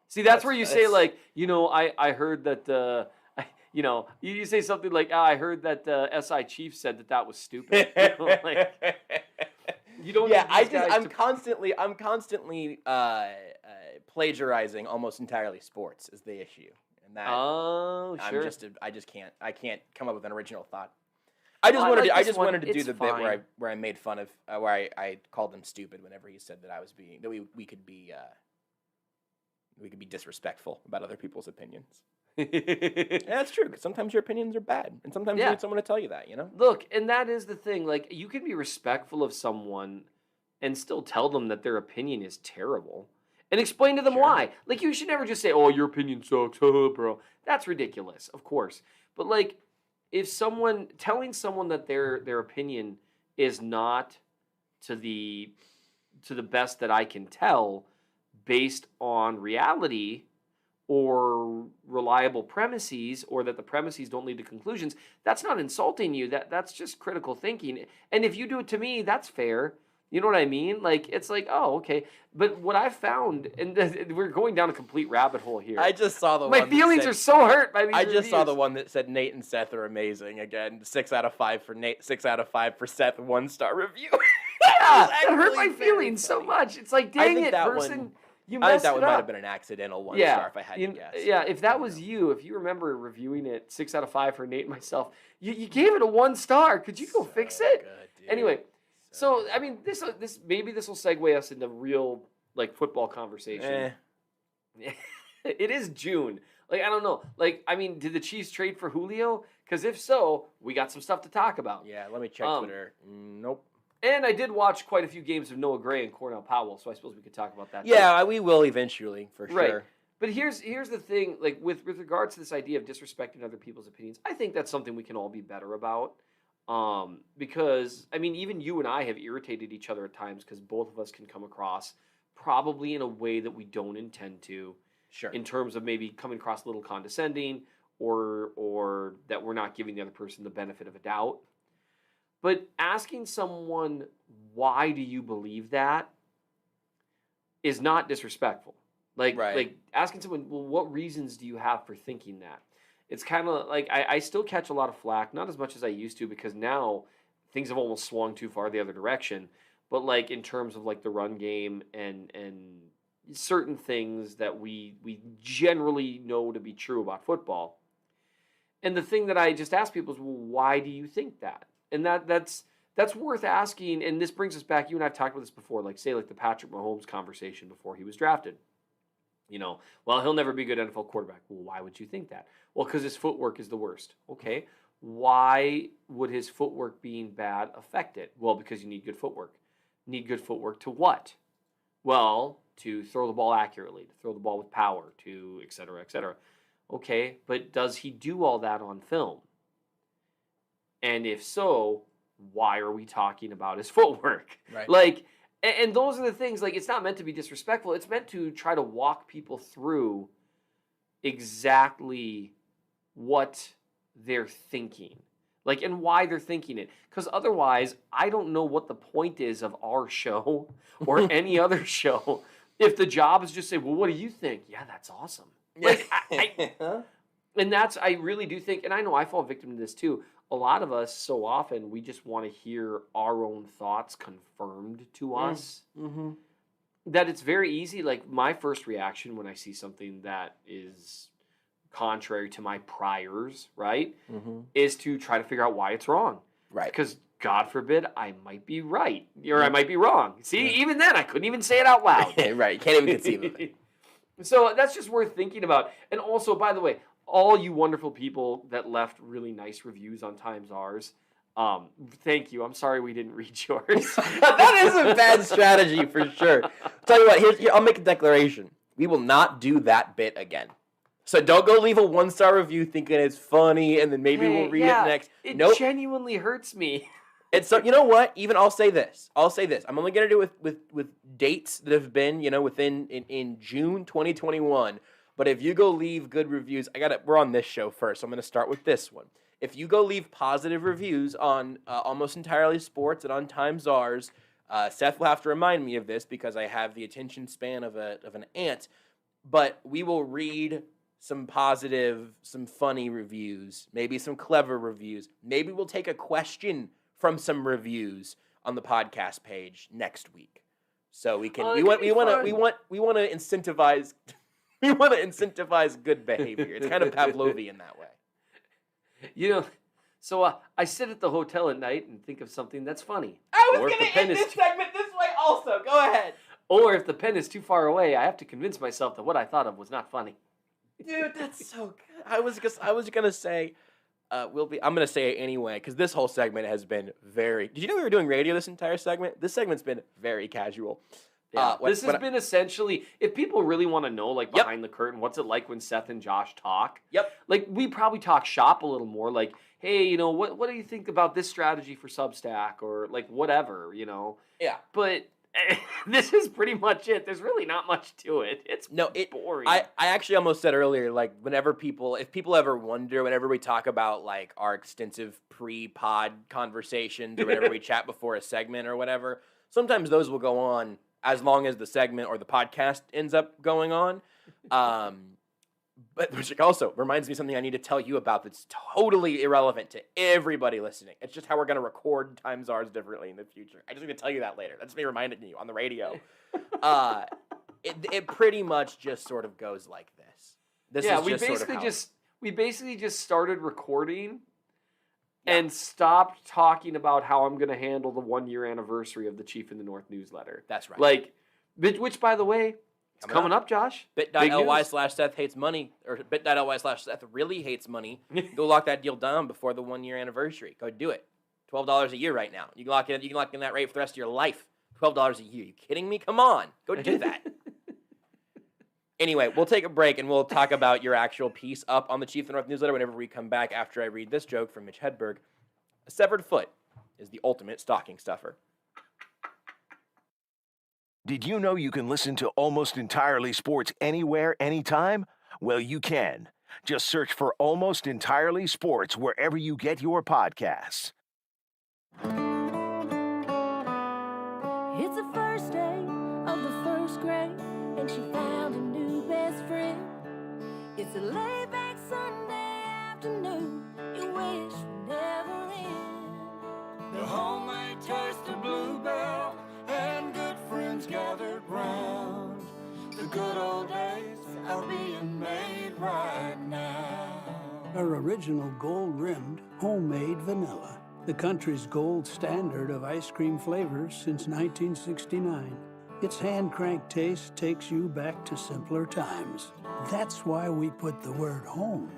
see, that's where you say like, I heard that. You say something like, I heard that SI Chief said that was stupid. You don't. Yeah, I'm constantly plagiarizing almost entirely sports is the issue, and that. Oh, sure. I can't come up with an original thought. I just wanted to do the bit where I made fun of where I called them stupid whenever he said that we could be disrespectful about other people's opinions. Yeah, that's true. Because sometimes your opinions are bad, and sometimes you need someone to tell you that. Look, and that is the thing. Like, you can be respectful of someone and still tell them that their opinion is terrible, and explain to them why. Like, you should never just say, "Oh, your opinion sucks, bro." That's ridiculous, of course. But like, if telling someone that their opinion is not to the best that I can tell, based on reality or reliable premises, or that the premises don't lead to conclusions, that's not insulting you. That's just critical thinking. And if you do it to me, that's fair. You know what I mean? Like, it's like, oh, okay. But what I found, and we're going down a complete rabbit hole here. I just saw the My one. My feelings are so hurt by these I just reviews. saw the one that said Nate and Seth are amazing. Again, 6 out of 5 for Nate, 6 out of 5 for Seth, 1-star review. Yeah, it hurt my feelings so much. It's like, dang it, person. I think that one might have been an accidental 1-star if I had to guess. Yeah, if that was you, if you remember reviewing it 6 out of 5 for Nate and myself, you gave it a 1-star. Could you go fix it? Good, anyway, so I mean, this maybe this will segue us into real like football conversation. It is June. Like, I don't know. Like, I mean, did the Chiefs trade for Julio? Because if so, we got some stuff to talk about. Yeah, let me check Twitter. Nope. And I did watch quite a few games of Noah Gray and Cornell Powell, so I suppose we could talk about that. Yeah, we will eventually, for sure. Right. But here's the thing, like with regards to this idea of disrespecting other people's opinions, I think that's something we can all be better about. Because, I mean, even you and I have irritated each other at times because both of us can come across probably in a way that we don't intend to. Sure. In terms of maybe coming across a little condescending or that we're not giving the other person the benefit of a doubt. But asking someone, why do you believe that, is not disrespectful. Like asking someone, well, what reasons do you have for thinking that? It's kind of like I still catch a lot of flack, not as much as I used to, because now things have almost swung too far the other direction. But like in terms of like the run game and certain things that we generally know to be true about football. And the thing that I just ask people is, well, why do you think that? And that's worth asking. And this brings us back. You and I have talked about this before. Like, say, like the Patrick Mahomes conversation before he was drafted. Well, he'll never be a good NFL quarterback. Well, why would you think that? Well, because his footwork is the worst. Okay. Why would his footwork being bad affect it? Well, because you need good footwork. Need good footwork to what? Well, to throw the ball accurately, to throw the ball with power, to et cetera, et cetera. Okay, but does he do all that on film? And if so, why are we talking about his footwork? Right. Like, and those are the things, like, it's not meant to be disrespectful. It's meant to try to walk people through exactly what they're thinking. Like, and why they're thinking it. Because otherwise, I don't know what the point is of our show or any other show if the job is just say, well, what do you think? Yeah, that's awesome. Like, and that's, I really do think, and I know I fall victim to this too. A lot of us, so often, we just want to hear our own thoughts confirmed to us. Mm-hmm. That it's very easy. Like, my first reaction when I see something that is contrary to my priors, right, is to try to figure out why it's wrong. Right. Because, God forbid, I might be right, or I might be wrong. See, even then, I couldn't even say it out loud. Right, you can't even conceive of it. So that's just worth thinking about. And also, by the way, all you wonderful people that left really nice reviews on Times Ours, Thank you. I'm sorry we didn't read yours. That is a bad strategy for sure. Tell you what, here, I'll make a declaration. We will not do that bit again. So don't go leave a 1-star review thinking it's funny and then maybe we'll read it next. It Nope. genuinely hurts me. And so, you know what? Even I'll say this. I'm only going to do it with dates that have been, within in June 2021. But if you go leave good reviews, we're on this show first. So I'm going to start with this one. If you go leave positive reviews on Almost Entirely Sports and on Times Ours, Seth will have to remind me of this because I have the attention span of an ant. But we will read some positive, some funny reviews, maybe some clever reviews. Maybe we'll take a question from some reviews on the podcast page next week. So we can we want to incentivize good behavior. It's kind of Pavlovian that way. So I sit at the hotel at night and think of something that's funny. I was going to end this segment this way also. Go ahead. Or if the pen is too far away, I have to convince myself that what I thought of was not funny. Dude, that's so good. I was gonna say, I'm gonna say it anyway because this whole segment has been very. Did you know we were doing radio this entire segment? This segment's been very casual. Yeah, this has been essentially, if people really want to know, behind the curtain, what's it like when Seth and Josh talk? Yep. We probably talk shop a little more. Like, hey, what do you think about this strategy for Substack or whatever, Yeah. But this is pretty much it. There's really not much to it. It's boring. I actually almost said earlier, if people ever wonder, whenever we talk about our extensive pre-pod conversations or whenever we chat before a segment or whatever, sometimes those will go on as long as the segment or the podcast ends up going on. But which also reminds me of something I need to tell you about that's totally irrelevant to everybody listening. It's just how we're going to record Times Ours differently in the future. I just need to tell you that later. That's me reminding you on the radio. It pretty much just sort of goes like this. We basically just started recording and stopped talking about how I'm going to handle the 1-year anniversary of the Chief in the North newsletter. That's right. Which, by the way, it's coming up, Josh. Bit.ly/Seth hates money, or bit.ly/Seth really hates money. Go lock that deal down before the 1-year anniversary. Go do it. $12 a year right now. You can lock in that rate for the rest of your life. $12 a year. You kidding me? Come on. Go do that. Anyway, we'll take a break and we'll talk about your actual piece up on the Chief of the North newsletter whenever we come back after I read this joke from Mitch Hedberg. A severed foot is the ultimate stocking stuffer. Did you know you can listen to Almost Entirely Sports anywhere, anytime? Well, you can. Just search for Almost Entirely Sports wherever you get your podcasts. It's the first day of the first grade, and she found a new best friend. It's a laid-back Sunday afternoon, you wish would never end. The homemade taste of Bluebell and good friends gathered round. The good old days are being made right now. Our original gold-rimmed homemade vanilla, the country's gold standard of ice cream flavors since 1969. Its hand-cranked taste takes you back to simpler times. That's why we put the word home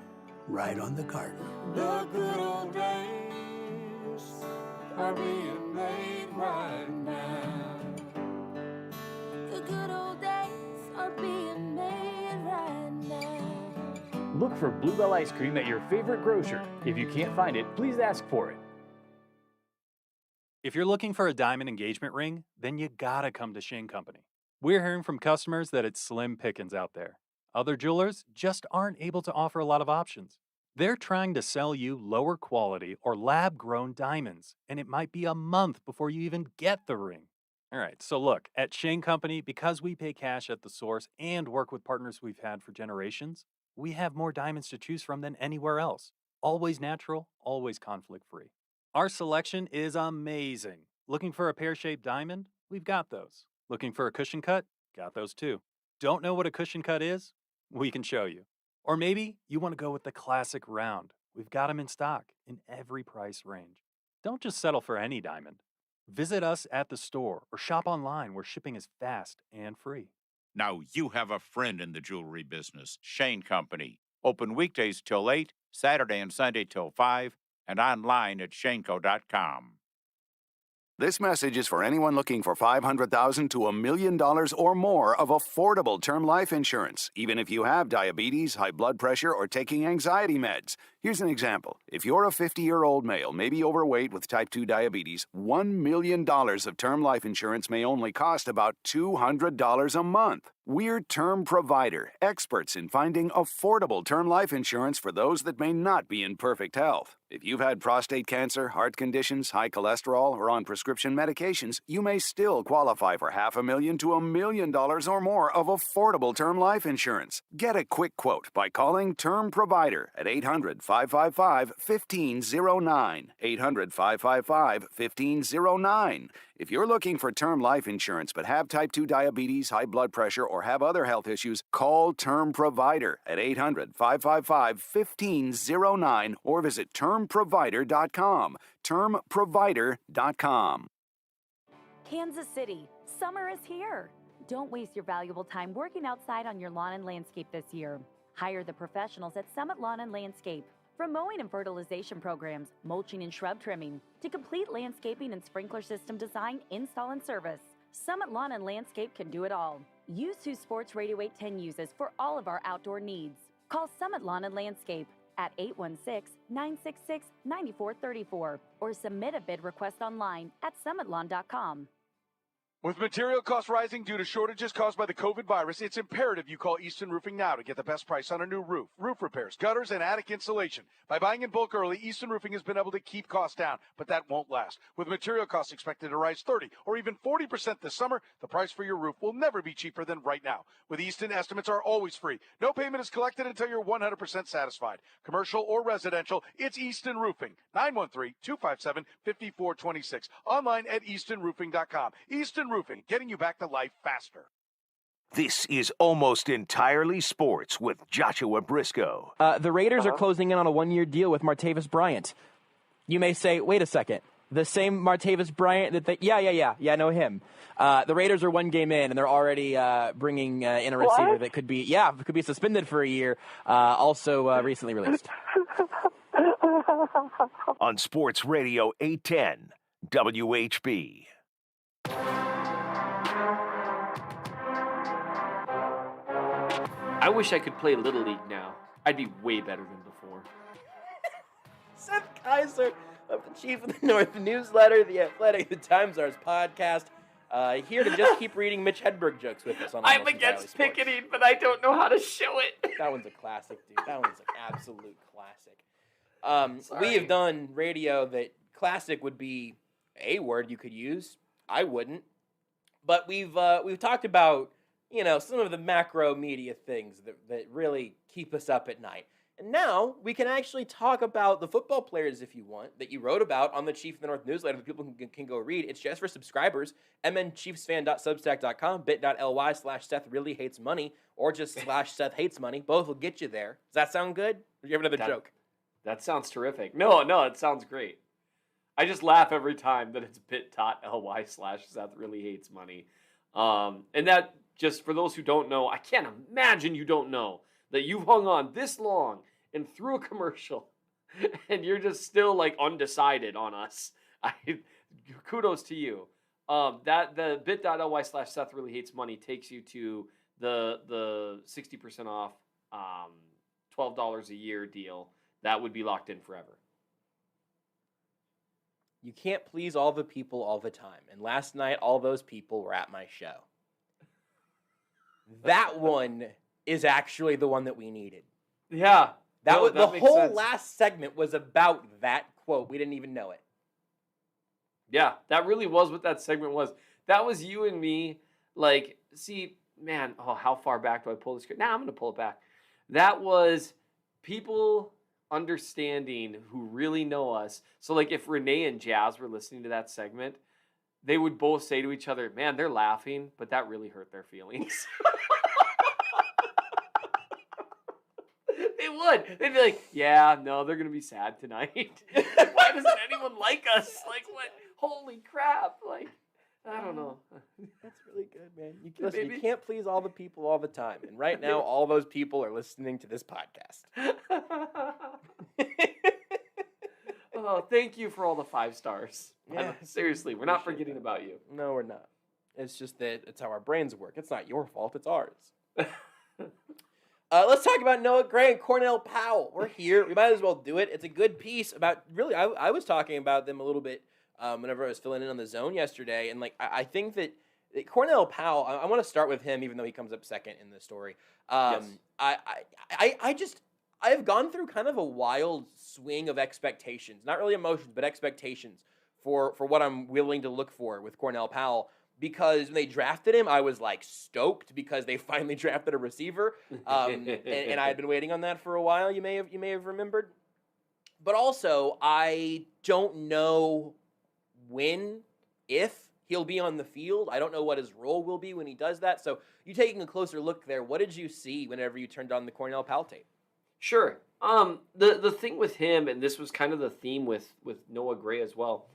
right on the carton. The good old days are being made right now. The good old days are being made right now. Look for Bluebell ice cream at your favorite grocer. If you can't find it, please ask for it. If you're looking for a diamond engagement ring, then you gotta come to Shane Company. We're hearing from customers that it's slim pickings out there. Other jewelers just aren't able to offer a lot of options. They're trying to sell you lower quality or lab-grown diamonds, and it might be a month before you even get the ring. All right, so look, at Shane Company, because we pay cash at the source and work with partners we've had for generations, we have more diamonds to choose from than anywhere else. Always natural, always conflict-free. Our selection is amazing. Looking for a pear-shaped diamond? We've got those. Looking for a cushion cut? Got those too. Don't know what a cushion cut is? We can show you. Or maybe you want to go with the classic round. We've got them in stock in every price range. Don't just settle for any diamond. Visit us at the store or shop online where shipping is fast and free. Now you have a friend in the jewelry business, Shane Company. Open weekdays till 8, Saturday and Sunday till 5. and online at Schenko.com. This message is for anyone looking for $500,000 to $1 million or more of affordable term life insurance, even if you have diabetes, high blood pressure, or taking anxiety meds. Here's an example. If you're a 50-year-old male, maybe overweight with type 2 diabetes, $1 million of term life insurance may only cost about $200 a month. We're Term Provider, experts in finding affordable term life insurance for those that may not be in perfect health. If you've had prostate cancer, heart conditions, high cholesterol, or on prescription medications, you may still qualify for $500,000 to $1 million or more of affordable term life insurance. Get a quick quote by calling Term Provider at 800-555-1509. 800-555-1509. If you're looking for term life insurance but have type 2 diabetes, high blood pressure, or have other health issues, call Term Provider at 800-555-1509 or visit termprovider.com. Termprovider.com. Kansas City, summer is here. Don't waste your valuable time working outside on your lawn and landscape this year. Hire the professionals at Summit Lawn and Landscape. From mowing and fertilization programs, mulching and shrub trimming, to complete landscaping and sprinkler system design, install, and service, Summit Lawn and Landscape can do it all. Use who Sports Radio 810 uses for all of our outdoor needs. Call Summit Lawn and Landscape at 816-966-9434 or submit a bid request online at summitlawn.com. With material costs rising due to shortages caused by the COVID virus, it's imperative you call Easton Roofing now to get the best price on a new roof, roof repairs, gutters, and attic insulation. By buying in bulk early, Easton Roofing has been able to keep costs down, but that won't last. With material costs expected to rise 30 or even 40% this summer, the price for your roof will never be cheaper than right now. With Easton, estimates are always free. No payment is collected until you're 100% satisfied. Commercial or residential, it's Easton Roofing. 913-257-5426. Online at eastonroofing.com. Easton Roofing, getting you back to life faster. This is Almost Entirely Sports with Joshua Brisco. The Raiders are closing in on a one-year deal with Martavis Bryant. You may say, wait a second. The same Martavis Bryant that they... Yeah, I know him. The Raiders are one game in, and they're already bringing in a receiver that could be suspended for a year, also recently released. On Sports Radio 810, WHB. I wish I could play Little League now. I'd be way better than before. Seth Keysor of the Chief of the North newsletter, The Athletic, The Times-Ours podcast, here to just keep reading Mitch Hedberg jokes with us on I'm against picketing, but I don't know how to show it. That one's a classic, dude. That one's an absolute classic. We have done radio that classic would be a word you could use. I wouldn't. But we've talked about, some of the macro media things that really keep us up at night. And now we can actually talk about the football players, if you want, that you wrote about on the Chief of the North newsletter that people can go read. It's just for subscribers. mnchiefsfan.substack.com, bit.ly/Seth really hates money, or just /Seth hates money. Both will get you there. Does that sound good? Or do you have another joke? That sounds terrific. No, it sounds great. I just laugh every time that it's bit.ly/Seth really hates money. And that, just for those who don't know, I can't imagine you don't know that you've hung on this long and through a commercial and you're just still undecided on us. Kudos to you. That the bit.ly/Seth really hates money takes you to the 60% off $12 a year deal. That would be locked in forever. You can't please all the people all the time. And last night, all those people were at my show. That one is actually the one that we needed. Yeah. The whole last segment was about that quote. We didn't even know it. Yeah, that really was what that segment was. That was you and me, how far back do I pull this? Now I'm going to pull it back. That was people understanding who really know us. So if Renee and Jazz were listening to that segment, they would both say to each other, man, they're laughing, but that really hurt their feelings. They would. They'd be like, yeah, no, they're going to be sad tonight. Why doesn't anyone like us? What? Holy crap. I don't know. That's really good, man. You can't please all the people all the time. And right now, all those people are listening to this podcast. Oh, thank you for all the 5 stars. Yeah. Seriously, we're not forgetting about you. No, we're not. It's just that it's how our brains work. It's not your fault. It's ours. Let's talk about Noah Gray and Cornell Powell. We're here. We might as well do it. It's a good piece about, really, I was talking about them a little bit whenever I was filling in on the zone yesterday. And, like, I think that Cornell Powell, I want to start with him, even though he comes up second in the story. Yes. I've gone through kind of a wild swing of expectations. Not really emotions, but expectations for what I'm willing to look for with Cornell Powell. Because when they drafted him, I was like stoked because they finally drafted a receiver, and I had been waiting on that for a while. You may have remembered, but also I don't know if he'll be on the field. I don't know what his role will be when he does that. So you taking a closer look there, what did you see whenever you turned on the Cornell Powell tape? Sure. The thing with him, and this was kind of the theme with Noah Gray as well,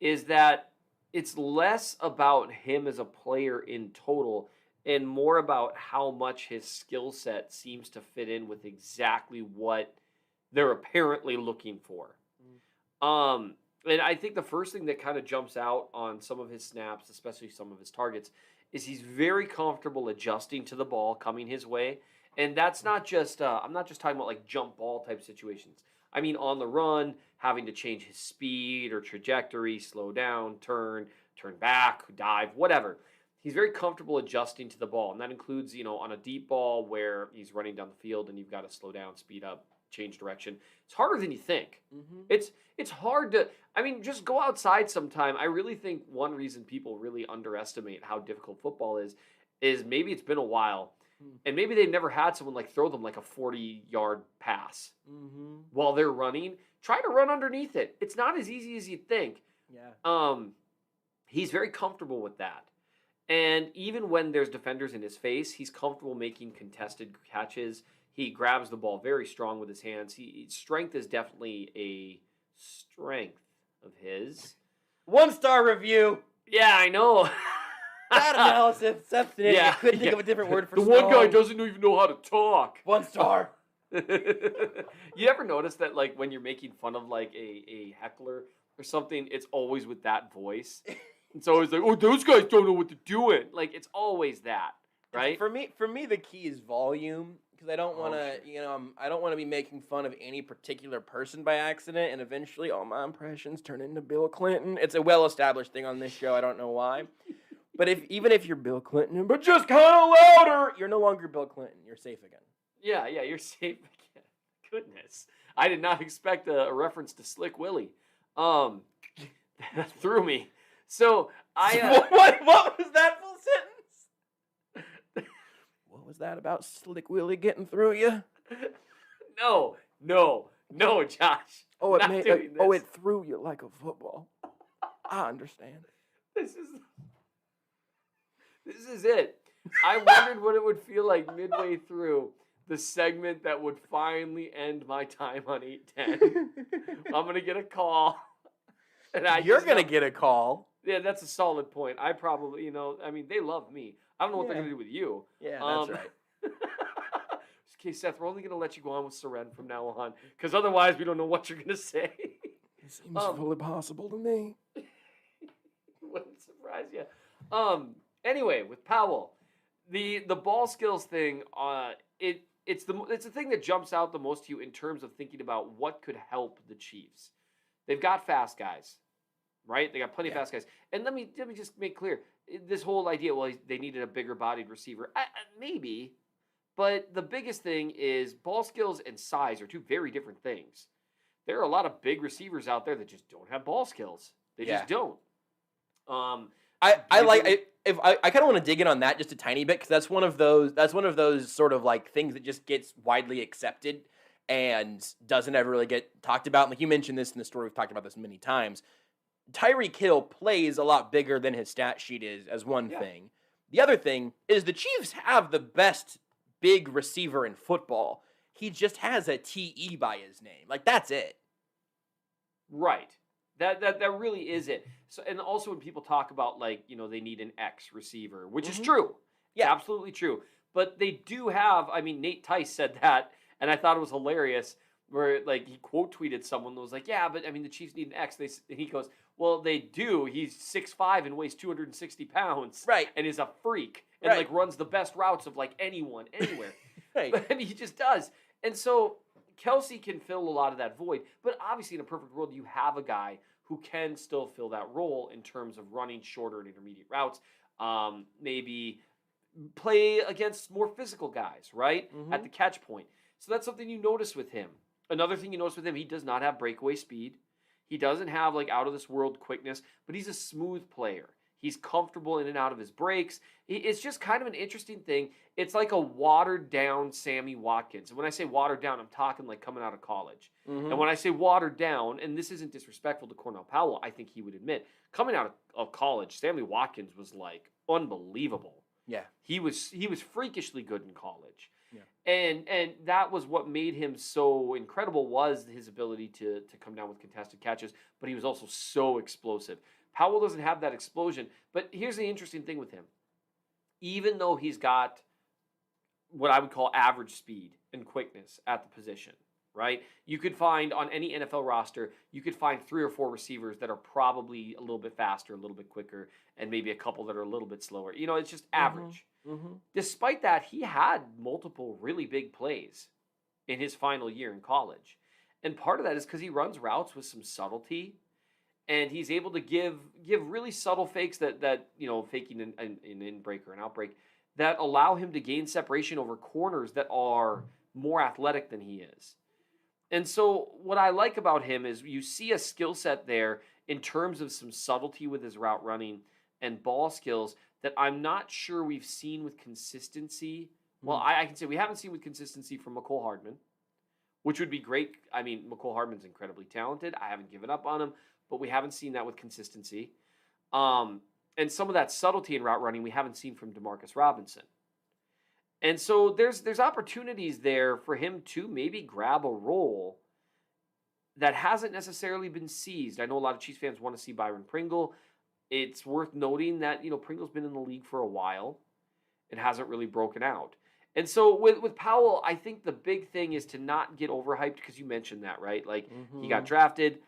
is that it's less about him as a player in total and more about how much his skill set seems to fit in with exactly what they're apparently looking for. And I think the first thing that kind of jumps out on some of his snaps, especially some of his targets, is he's very comfortable adjusting to the ball coming his way. And that's not just, I'm not just talking about like jump ball type situations. I mean, on the run, having to change his speed or trajectory, slow down, turn back, dive, whatever. He's very comfortable adjusting to the ball. And that includes, on a deep ball where he's running down the field and you've got to slow down, speed up, change direction. It's harder than you think. Mm-hmm. It's hard to, just go outside sometime. I really think one reason people really underestimate how difficult football is maybe it's been a while. And maybe they've never had someone like throw them like a 40-yard pass while they're running. Try to run underneath it. It's not as easy as you'd think. Yeah. He's very comfortable with that. And even when there's defenders in his face, he's comfortable making contested catches. He grabs the ball very strong with his hands. Strength is definitely a strength of his. 1-star review. Yeah, I know. That analysis, Seth, I couldn't think of a different word for the one guy doesn't even know how to talk. 1 star. You ever notice that, like, when you're making fun of, like, a heckler or something, it's always with that voice? It's always like, oh, those guys don't know what they're doing. Like, it's always that, right? For me, the key is volume, because I don't want to, I don't want to be making fun of any particular person by accident, and eventually all my impressions turn into Bill Clinton. It's a well-established thing on this show. I don't know why. But even if you're Bill Clinton, but just kind of louder, you're no longer Bill Clinton. You're safe again. Yeah, you're safe again. Goodness. I did not expect a reference to Slick Willie. That threw me. So, What was that full sentence? What was that about Slick Willie getting through you? No, Josh. It threw you like a football. I understand. This is it. I wondered what it would feel like midway through the segment that would finally end my time on 810. I'm going to get a call. And You're going to get a call. Yeah, that's a solid point. I probably, they love me. I don't know what they're going to do with you. Yeah, that's right. Okay, Seth, we're only going to let you go on with Seren from now on, because otherwise we don't know what you're going to say. It seems fully possible to me. Wouldn't surprise you. Anyway, with Powell, the ball skills thing, it's the thing that jumps out the most to you in terms of thinking about what could help the Chiefs. They've got fast guys, right? They got plenty of fast guys. And let me just make clear, this whole idea, they needed a bigger bodied receiver. Maybe, but the biggest thing is ball skills and size are two very different things. There are a lot of big receivers out there that just don't have ball skills. They just don't. I kind of want to dig in on that just a tiny bit, because that's one of those sort of like things that just gets widely accepted and doesn't ever really get talked about. Like you mentioned this in the story, we've talked about this many times. Tyreek Hill plays a lot bigger than his stat sheet is, as one thing. The other thing is the Chiefs have the best big receiver in football. He just has a TE by his name. Like, that's it. Right. That really is it. So, and also when people talk about, like, they need an X receiver, which is true. Yeah, absolutely true. But they do have, Nate Tice said that, and I thought it was hilarious where like he quote tweeted someone that was like, yeah, but I mean the Chiefs need an X. And he goes, well, they do. He's 6'5" and weighs 260 pounds, right? And is a freak and like runs the best routes of like anyone anywhere. Right. But I mean, he just does. And so Kelsey can fill a lot of that void. But obviously, in a perfect world, you have a guy who can still fill that role in terms of running shorter and intermediate routes. Maybe play against more physical guys, right? At the catch point. So that's something you notice with him. Another thing you notice with him, he does not have breakaway speed. He doesn't have like out of this world quickness, but he's a smooth player. He's comfortable in and out of his breaks. It's just kind of an interesting thing. It's like a watered down Sammy Watkins. And when I say watered down, I'm talking like coming out of college. And when I say watered down, and this isn't disrespectful to Cornell Powell, I think he would admit, coming out of college, Sammy Watkins was like unbelievable. Yeah. He was freakishly good in college. Yeah. And that was what made him so incredible, was his ability to come down with contested catches, but he was also so explosive. Powell doesn't have that explosion, but here's the interesting thing with him. Even though he's got what I would call average speed and quickness at the position, right? You could find on any NFL roster, you could find 3 or 4 receivers that are probably a little bit faster, a little bit quicker, and maybe a couple that are a little bit slower. You know, it's just average. Despite that, he had multiple really big plays in his final year in college. And part of that is because he runs routes with some subtlety, and he's able to give really subtle fakes that you know, faking an in-break or an outbreak, that allow him to gain separation over corners that are more athletic than he is. And so what I like about him is you see a skill set there in terms of some subtlety with his route running and ball skills that I'm not sure we've seen with consistency. Well, I can say we haven't seen with consistency from McCole Hardman, which would be great. I mean, McCole Hardman's incredibly talented. I haven't given up on him, but we haven't seen that with consistency. And some of that subtlety in route running we haven't seen from Demarcus Robinson. And so there's opportunities there for him to maybe grab a role that hasn't necessarily been seized. I know a lot of Chiefs fans want to see Byron Pringle. It's worth noting that, you know, Pringle's been in the league for a while and hasn't really broken out. And so with Powell, I think the big thing is to not get overhyped, because you mentioned that, right? Like, he got drafted,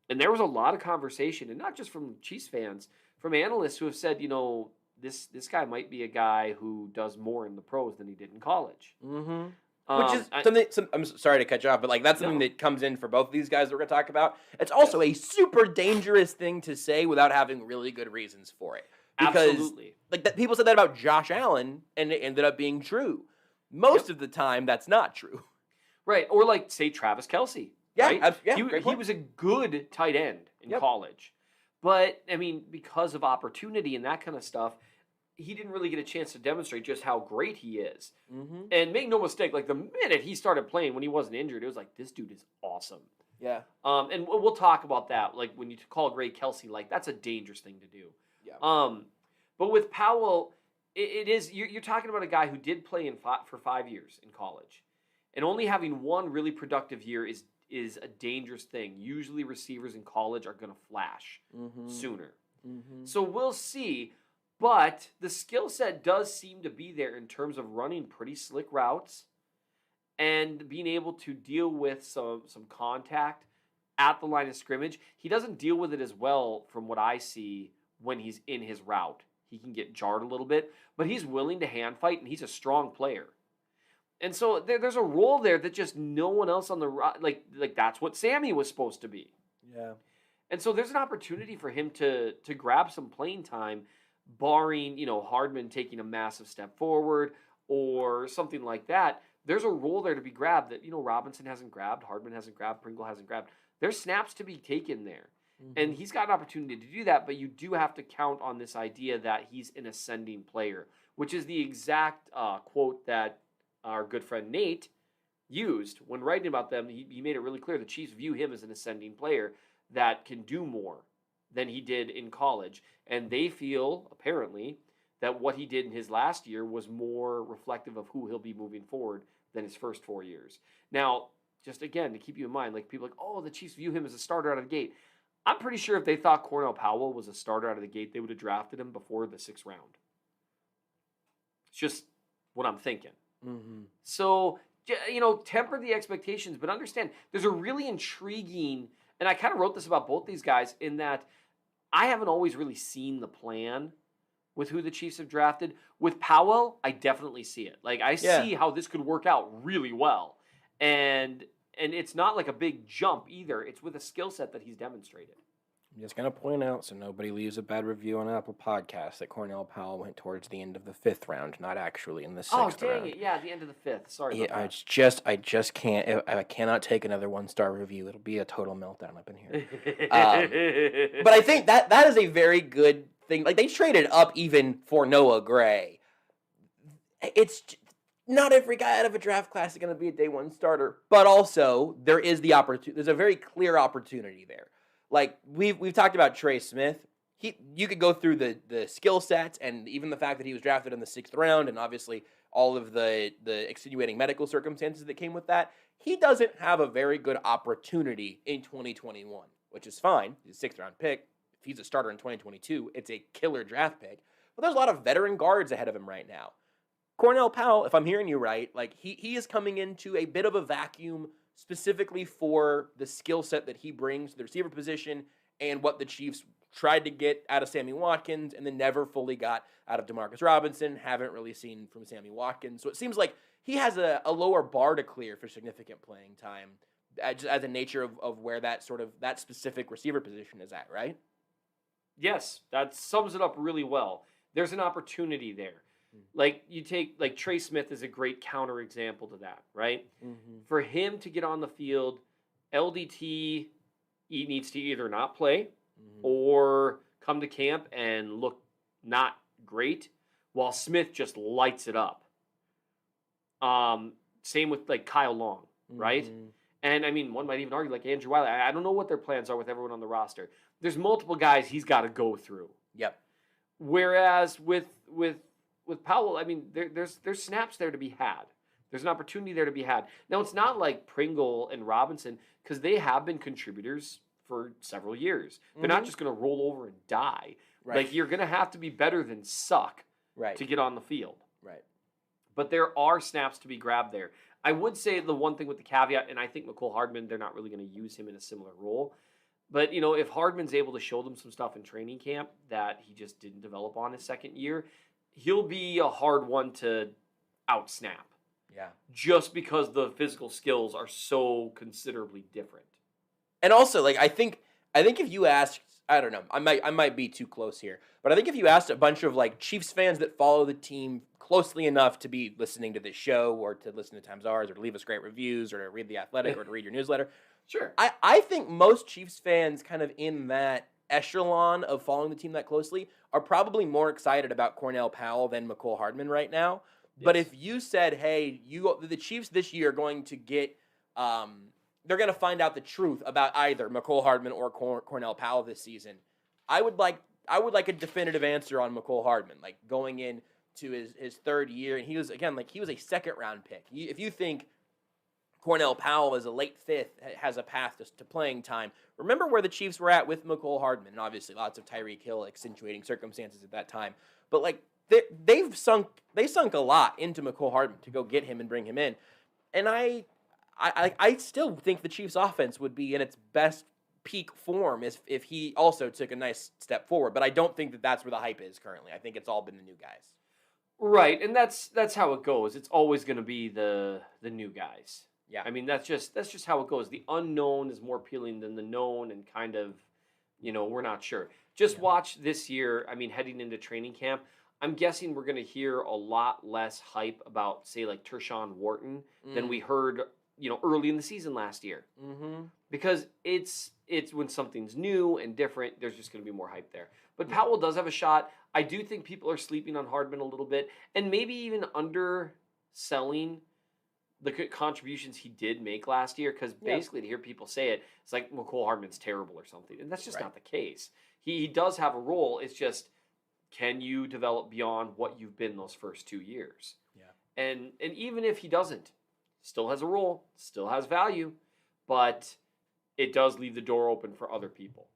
and there was a lot of conversation, and not just from Chiefs fans, from analysts who have said, you know, this guy might be a guy who does more in the pros than he did in college. Which is something, I'm sorry to cut you off, but like that's something that comes in for both of these guys that we're going to talk about. It's also a super dangerous thing to say without having really good reasons for it. Because, absolutely. Like that, people said that about Josh Allen, and it ended up being true. Most of the time, that's not true. Right. Or like, say, Travis Kelce. Yeah, right? he was a good tight end in college. But, I mean, because of opportunity and that kind of stuff, he didn't really get a chance to demonstrate just how great he is. And make no mistake, like the minute he started playing when he wasn't injured, it was like, this dude is awesome. Yeah. And we'll talk about that. Like when you call Greg Kelce, like that's a dangerous thing to do. Yeah. But with Powell, it is, you're talking about a guy who did play for 5 years in college. And only having one really productive year is a dangerous thing. Usually receivers in college are going to flash sooner. So we'll see. But the skill set does seem to be there in terms of running pretty slick routes and being able to deal with some contact at the line of scrimmage. He doesn't deal with it as well from what I see when he's in his route. He can get jarred a little bit, but he's willing to hand fight, and he's a strong player. And so there's a role there that just no one else on the like that's what Sammy was supposed to be. Yeah. And so there's an opportunity for him to grab some playing time, barring, you know, Hardman taking a massive step forward or something like that. There's a role there to be grabbed that, you know, Robinson hasn't grabbed, Hardman hasn't grabbed, Pringle hasn't grabbed. There's snaps to be taken there. And he's got an opportunity to do that, but you do have to count on this idea that he's an ascending player, which is the exact quote that our good friend Nate used when writing about them. He made it really clear the Chiefs view him as an ascending player that can do more than he did in college. And they feel, apparently, that what he did in his last year was more reflective of who he'll be moving forward than his first 4 years. Now, just again, to keep you in mind, like people are like, oh, the Chiefs view him as a starter out of the gate. I'm pretty sure if they thought Cornell Powell was a starter out of the gate, they would have drafted him before the 6th round. It's just what I'm thinking. So temper the expectations, but understand there's a really intriguing, and I kind of wrote this about both these guys in that I haven't always really seen the plan with who the Chiefs have drafted. With Powell, I definitely see it. Like, I see how this could work out really well. And it's not like a big jump either. It's with a skill set that he's demonstrated. I'm just going to point out, so nobody leaves a bad review on Apple Podcasts, that Cornell Powell went towards the end of the 5th round, not actually in the 6th round. Oh, dang it. Yeah, the end of the 5th. Sorry about that. I just can't. I cannot take another 1-star review. It'll be a total meltdown up in here. But I think that is a very good thing. Like, they traded up even for Noah Gray. It's not every guy out of a draft class is going to be a day 1 starter, but also there is the opportunity. There's a very clear opportunity there. Like, we've talked about Trey Smith. You could go through the skill sets and even the fact that he was drafted in the 6th round and obviously all of the extenuating medical circumstances that came with that. He doesn't have a very good opportunity in 2021, which is fine. He's a 6th round pick. If he's a starter in 2022, it's a killer draft pick. But there's a lot of veteran guards ahead of him right now. Cornell Powell, if I'm hearing you right, like he is coming into a bit of a vacuum specifically for the skill set that he brings to the receiver position and what the Chiefs tried to get out of Sammy Watkins and then never fully got out of Demarcus Robinson, haven't really seen from Sammy Watkins. So it seems like he has a lower bar to clear for significant playing time just as a nature of where that specific receiver position is at, right? Yes, that sums it up really well. There's an opportunity there. Like, you take, like, Trey Smith is a great counterexample to that, right? Mm-hmm. For him to get on the field, LDT he needs to either not play or come to camp and look not great, while Smith just lights it up. Same with, like, Kyle Long, right? And, I mean, one might even argue, like, Andrew Wiley. I don't know what their plans are with everyone on the roster. There's multiple guys he's got to go through. Yep. Whereas with Powell, I mean, there's snaps there to be had. There's an opportunity there to be had. Now, it's not like Pringle and Robinson, because they have been contributors for several years. They're not just going to roll over and die. Right. Like, you're going to have to be better than suck to get on the field. Right. But there are snaps to be grabbed there. I would say the one thing with the caveat, and I think McCole Hardman, they're not really going to use him in a similar role. But, if Hardman's able to show them some stuff in training camp that he just didn't develop on his second year, he'll be a hard one to out-snap. Yeah. Just because the physical skills are so considerably different. And also, like, I think if you asked, I don't know, I might be too close here, but I think if you asked a bunch of, like, Chiefs fans that follow the team closely enough to be listening to this show or to listen to Times Ours or to leave us great reviews or to read The Athletic or to read your newsletter. Sure. I think most Chiefs fans kind of in that echelon of following the team that closely are probably more excited about Cornell Powell than McCole Hardman right now. Yes. But if you said, hey, the Chiefs this year are going to get they're going to find out the truth about either McCole Hardman or Cornell Powell this season, I would like a definitive answer on McCole Hardman, like going in to his 3rd year, and he was a 2nd round pick. If you think Cornell Powell is a late 5th, has a path to playing time, remember where the Chiefs were at with McCole Hardman, and obviously lots of Tyreek Hill accentuating circumstances at that time. But like they sunk a lot into McCole Hardman to go get him and bring him in, and I still think the Chiefs' offense would be in its best peak form if he also took a nice step forward. But I don't think that that's where the hype is currently. I think it's all been the new guys. Right, and that's how it goes. It's always going to be the new guys. Yeah. I mean, that's just how it goes. The unknown is more appealing than the known, and kind of, we're not sure. Just watch this year. I mean, heading into training camp, I'm guessing we're going to hear a lot less hype about, say, like Tershawn Wharton than we heard, early in the season last year. Mm-hmm. Because it's when something's new and different, there's just going to be more hype there. But Powell does have a shot. I do think people are sleeping on Hardman a little bit, and maybe even underselling the contributions he did make last year, because basically to hear people say it, it's like McCole Hardman's terrible or something, and that's just not the case. He does have a role. It's just, can you develop beyond what you've been those first 2 years? Yeah. And even if he doesn't, still has a role, still has value, but it does leave the door open for other people.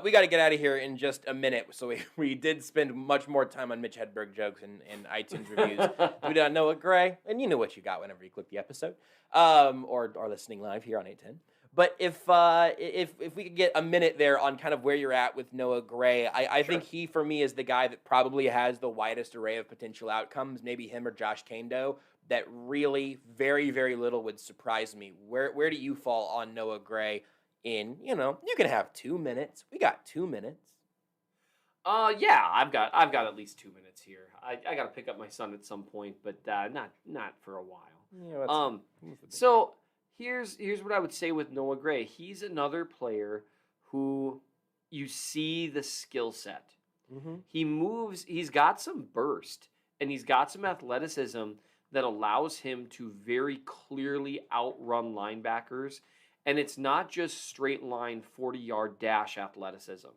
We got to get out of here in just a minute. So we did spend much more time on Mitch Hedberg jokes and iTunes reviews. We did Noah Gray, and you know what you got whenever you click the episode, or are listening live here on 810. But if we could get a minute there on kind of where you're at with Noah Gray, I think he, for me, is the guy that probably has the widest array of potential outcomes, maybe him or Josh Kando, that really very, very little would surprise me. Where do you fall on Noah Gray in, you can have 2 minutes. We got 2 minutes. Yeah, I've got at least 2 minutes here. I got to pick up my son at some point, but not for a while. So here's what I would say with Noah Gray. He's another player who you see the skill set. Mm-hmm. He moves. He's got some burst, and he's got some athleticism that allows him to very clearly outrun linebackers. And it's not just straight line 40-yard dash athleticism.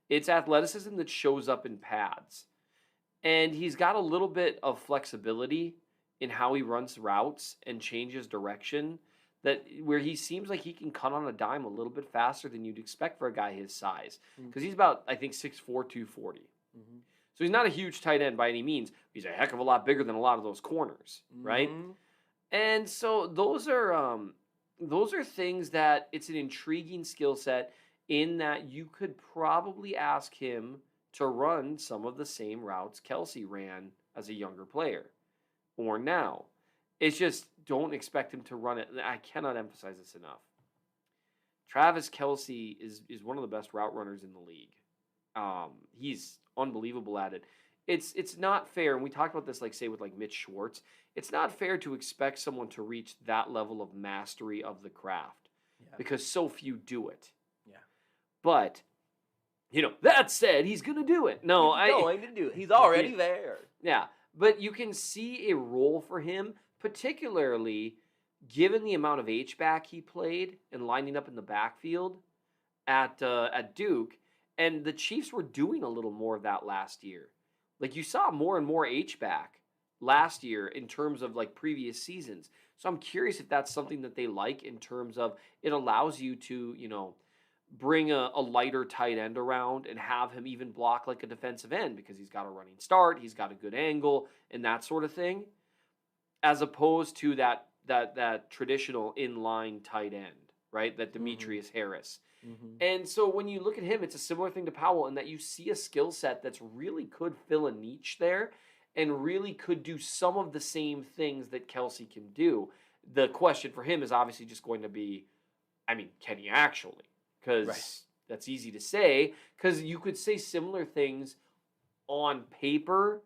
It's athleticism that shows up in pads. And he's got a little bit of flexibility in how he runs routes and changes direction, that where he seems like he can cut on a dime a little bit faster than you'd expect for a guy his size. Because he's about, I think, 6'4", 240. Mm-hmm. So he's not a huge tight end by any means. He's a heck of a lot bigger than a lot of those corners, right? And so those are things that it's an intriguing skill set in that you could probably ask him to run some of the same routes Kelsey ran as a younger player or now. It's just don't expect him to run it. I cannot emphasize this enough. Travis Kelce is one of the best route runners in the league. He's unbelievable at it. It's not fair, and we talked about this, say with Mitch Schwartz. It's not fair to expect someone to reach that level of mastery of the craft because so few do it. Yeah. But, that said, he's going to do it. No, he's going to do it. He's already there. Yeah, but you can see a role for him, particularly given the amount of H-back he played and lining up in the backfield at Duke, and the Chiefs were doing a little more of that last year. You saw more and more H-back last year in terms of previous seasons. So I'm curious if that's something that they like in terms of it allows you to, bring a lighter tight end around and have him even block like a defensive end because he's got a running start, he's got a good angle and that sort of thing, as opposed to that traditional inline tight end, right? That Demetrius Harris. Mm-hmm. And so when you look at him, it's a similar thing to Powell in that you see a skill set that's really could fill a niche there and really could do some of the same things that Kelsey can do. The question for him is obviously just going to be, can he actually? Because that's easy to say, because you could say similar things on paper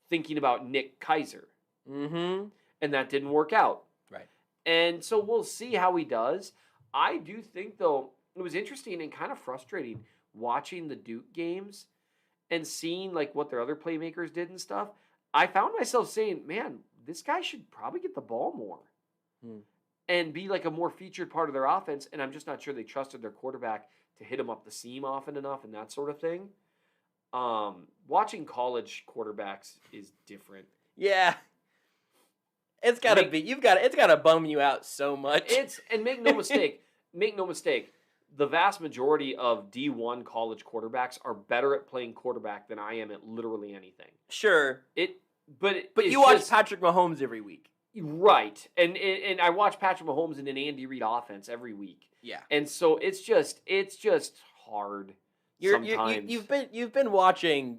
thinking about Nick Keysor. Mm-hmm. And that didn't work out. Right. And so we'll see how he does. I do think, though, it was interesting and kind of frustrating watching the Duke games and seeing what their other playmakers did and stuff. I found myself saying, man, this guy should probably get the ball more and be a more featured part of their offense. And I'm just not sure they trusted their quarterback to hit him up the seam often enough and that sort of thing. Watching college quarterbacks is different. Yeah. It's gotta be. It's gotta bum you out so much. And make no mistake. The vast majority of D1 college quarterbacks are better at playing quarterback than I am at literally anything. Sure. But you watch Patrick Mahomes every week. Right. And I watch Patrick Mahomes in an Andy Reid offense every week. Yeah. And so it's just hard sometimes. You've been watching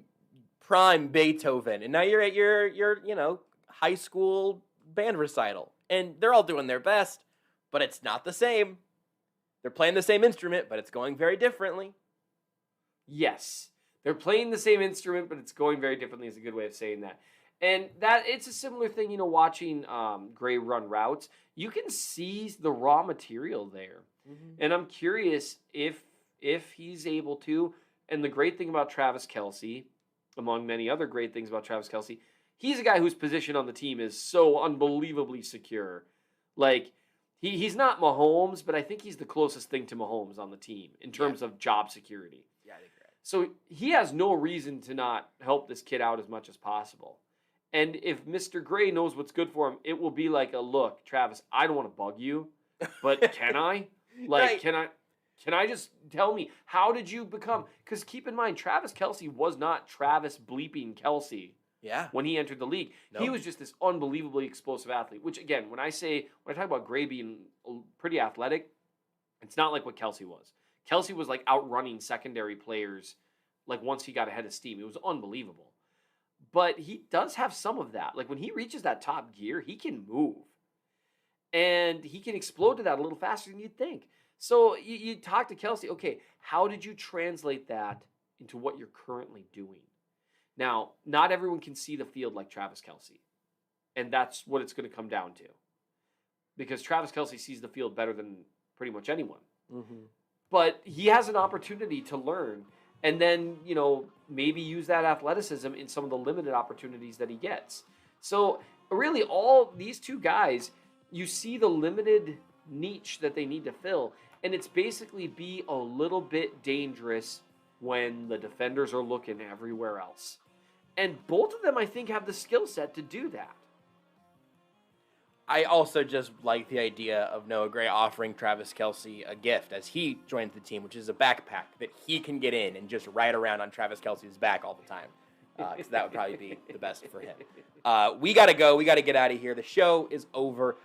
prime Beethoven, and now you're at your high school band recital, and they're all doing their best, but it's not the same. They're playing the same instrument, but it's going very differently. Yes. They're playing the same instrument, but it's going very differently is a good way of saying that. And that it's a similar thing, watching Gray run routes. You can see the raw material there. Mm-hmm. And I'm curious if he's able to. And the great thing about Travis Kelce, among many other great things about Travis Kelce, he's a guy whose position on the team is so unbelievably secure. He's not Mahomes, but I think he's the closest thing to Mahomes on the team in terms of job security. Yeah, I think you're right. So he has no reason to not help this kid out as much as possible. And if Mr. Gray knows what's good for him, it will be look, Travis, I don't want to bug you, but can I? Right. Can I? Can I just tell me, how did you become? Because keep in mind, Travis Kelce was not Travis bleeping Kelce. Yeah. When he entered the league, he was just this unbelievably explosive athlete. Which again, when I talk about Gray being pretty athletic, it's not like what Kelce was. Kelce was like outrunning secondary players. Like once he got ahead of steam, it was unbelievable. But he does have some of that. Like when he reaches that top gear, he can move, and he can explode to that a little faster than you'd think. So you talk to Kelce. Okay, how did you translate that into what you're currently doing? Now, not everyone can see the field like Travis Kelce, and that's what it's going to come down to. Because Travis Kelce sees the field better than pretty much anyone. Mm-hmm. But he has an opportunity to learn and then, maybe use that athleticism in some of the limited opportunities that he gets. So really all these two guys, you see the limited niche that they need to fill, and it's basically be a little bit dangerous when the defenders are looking everywhere else. And both of them, I think, have the skill set to do that. I also just like the idea of Noah Gray offering Travis Kelce a gift as he joins the team, which is a backpack that he can get in and just ride around on Travis Kelce's back all the time. Because that would probably be the best for him. We got to go. We got to get out of here. The show is over.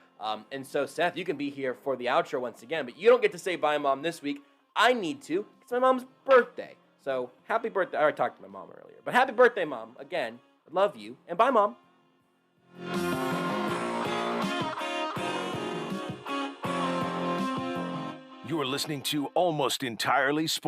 And so, Seth, you can be here for the outro once again, but you don't get to say bye, Mom, this week. I need to. It's my mom's birthday. So happy birthday. I already talked to my mom earlier. But happy birthday, Mom. Again, I love you. And bye, Mom. You're listening to Almost Entirely Sports.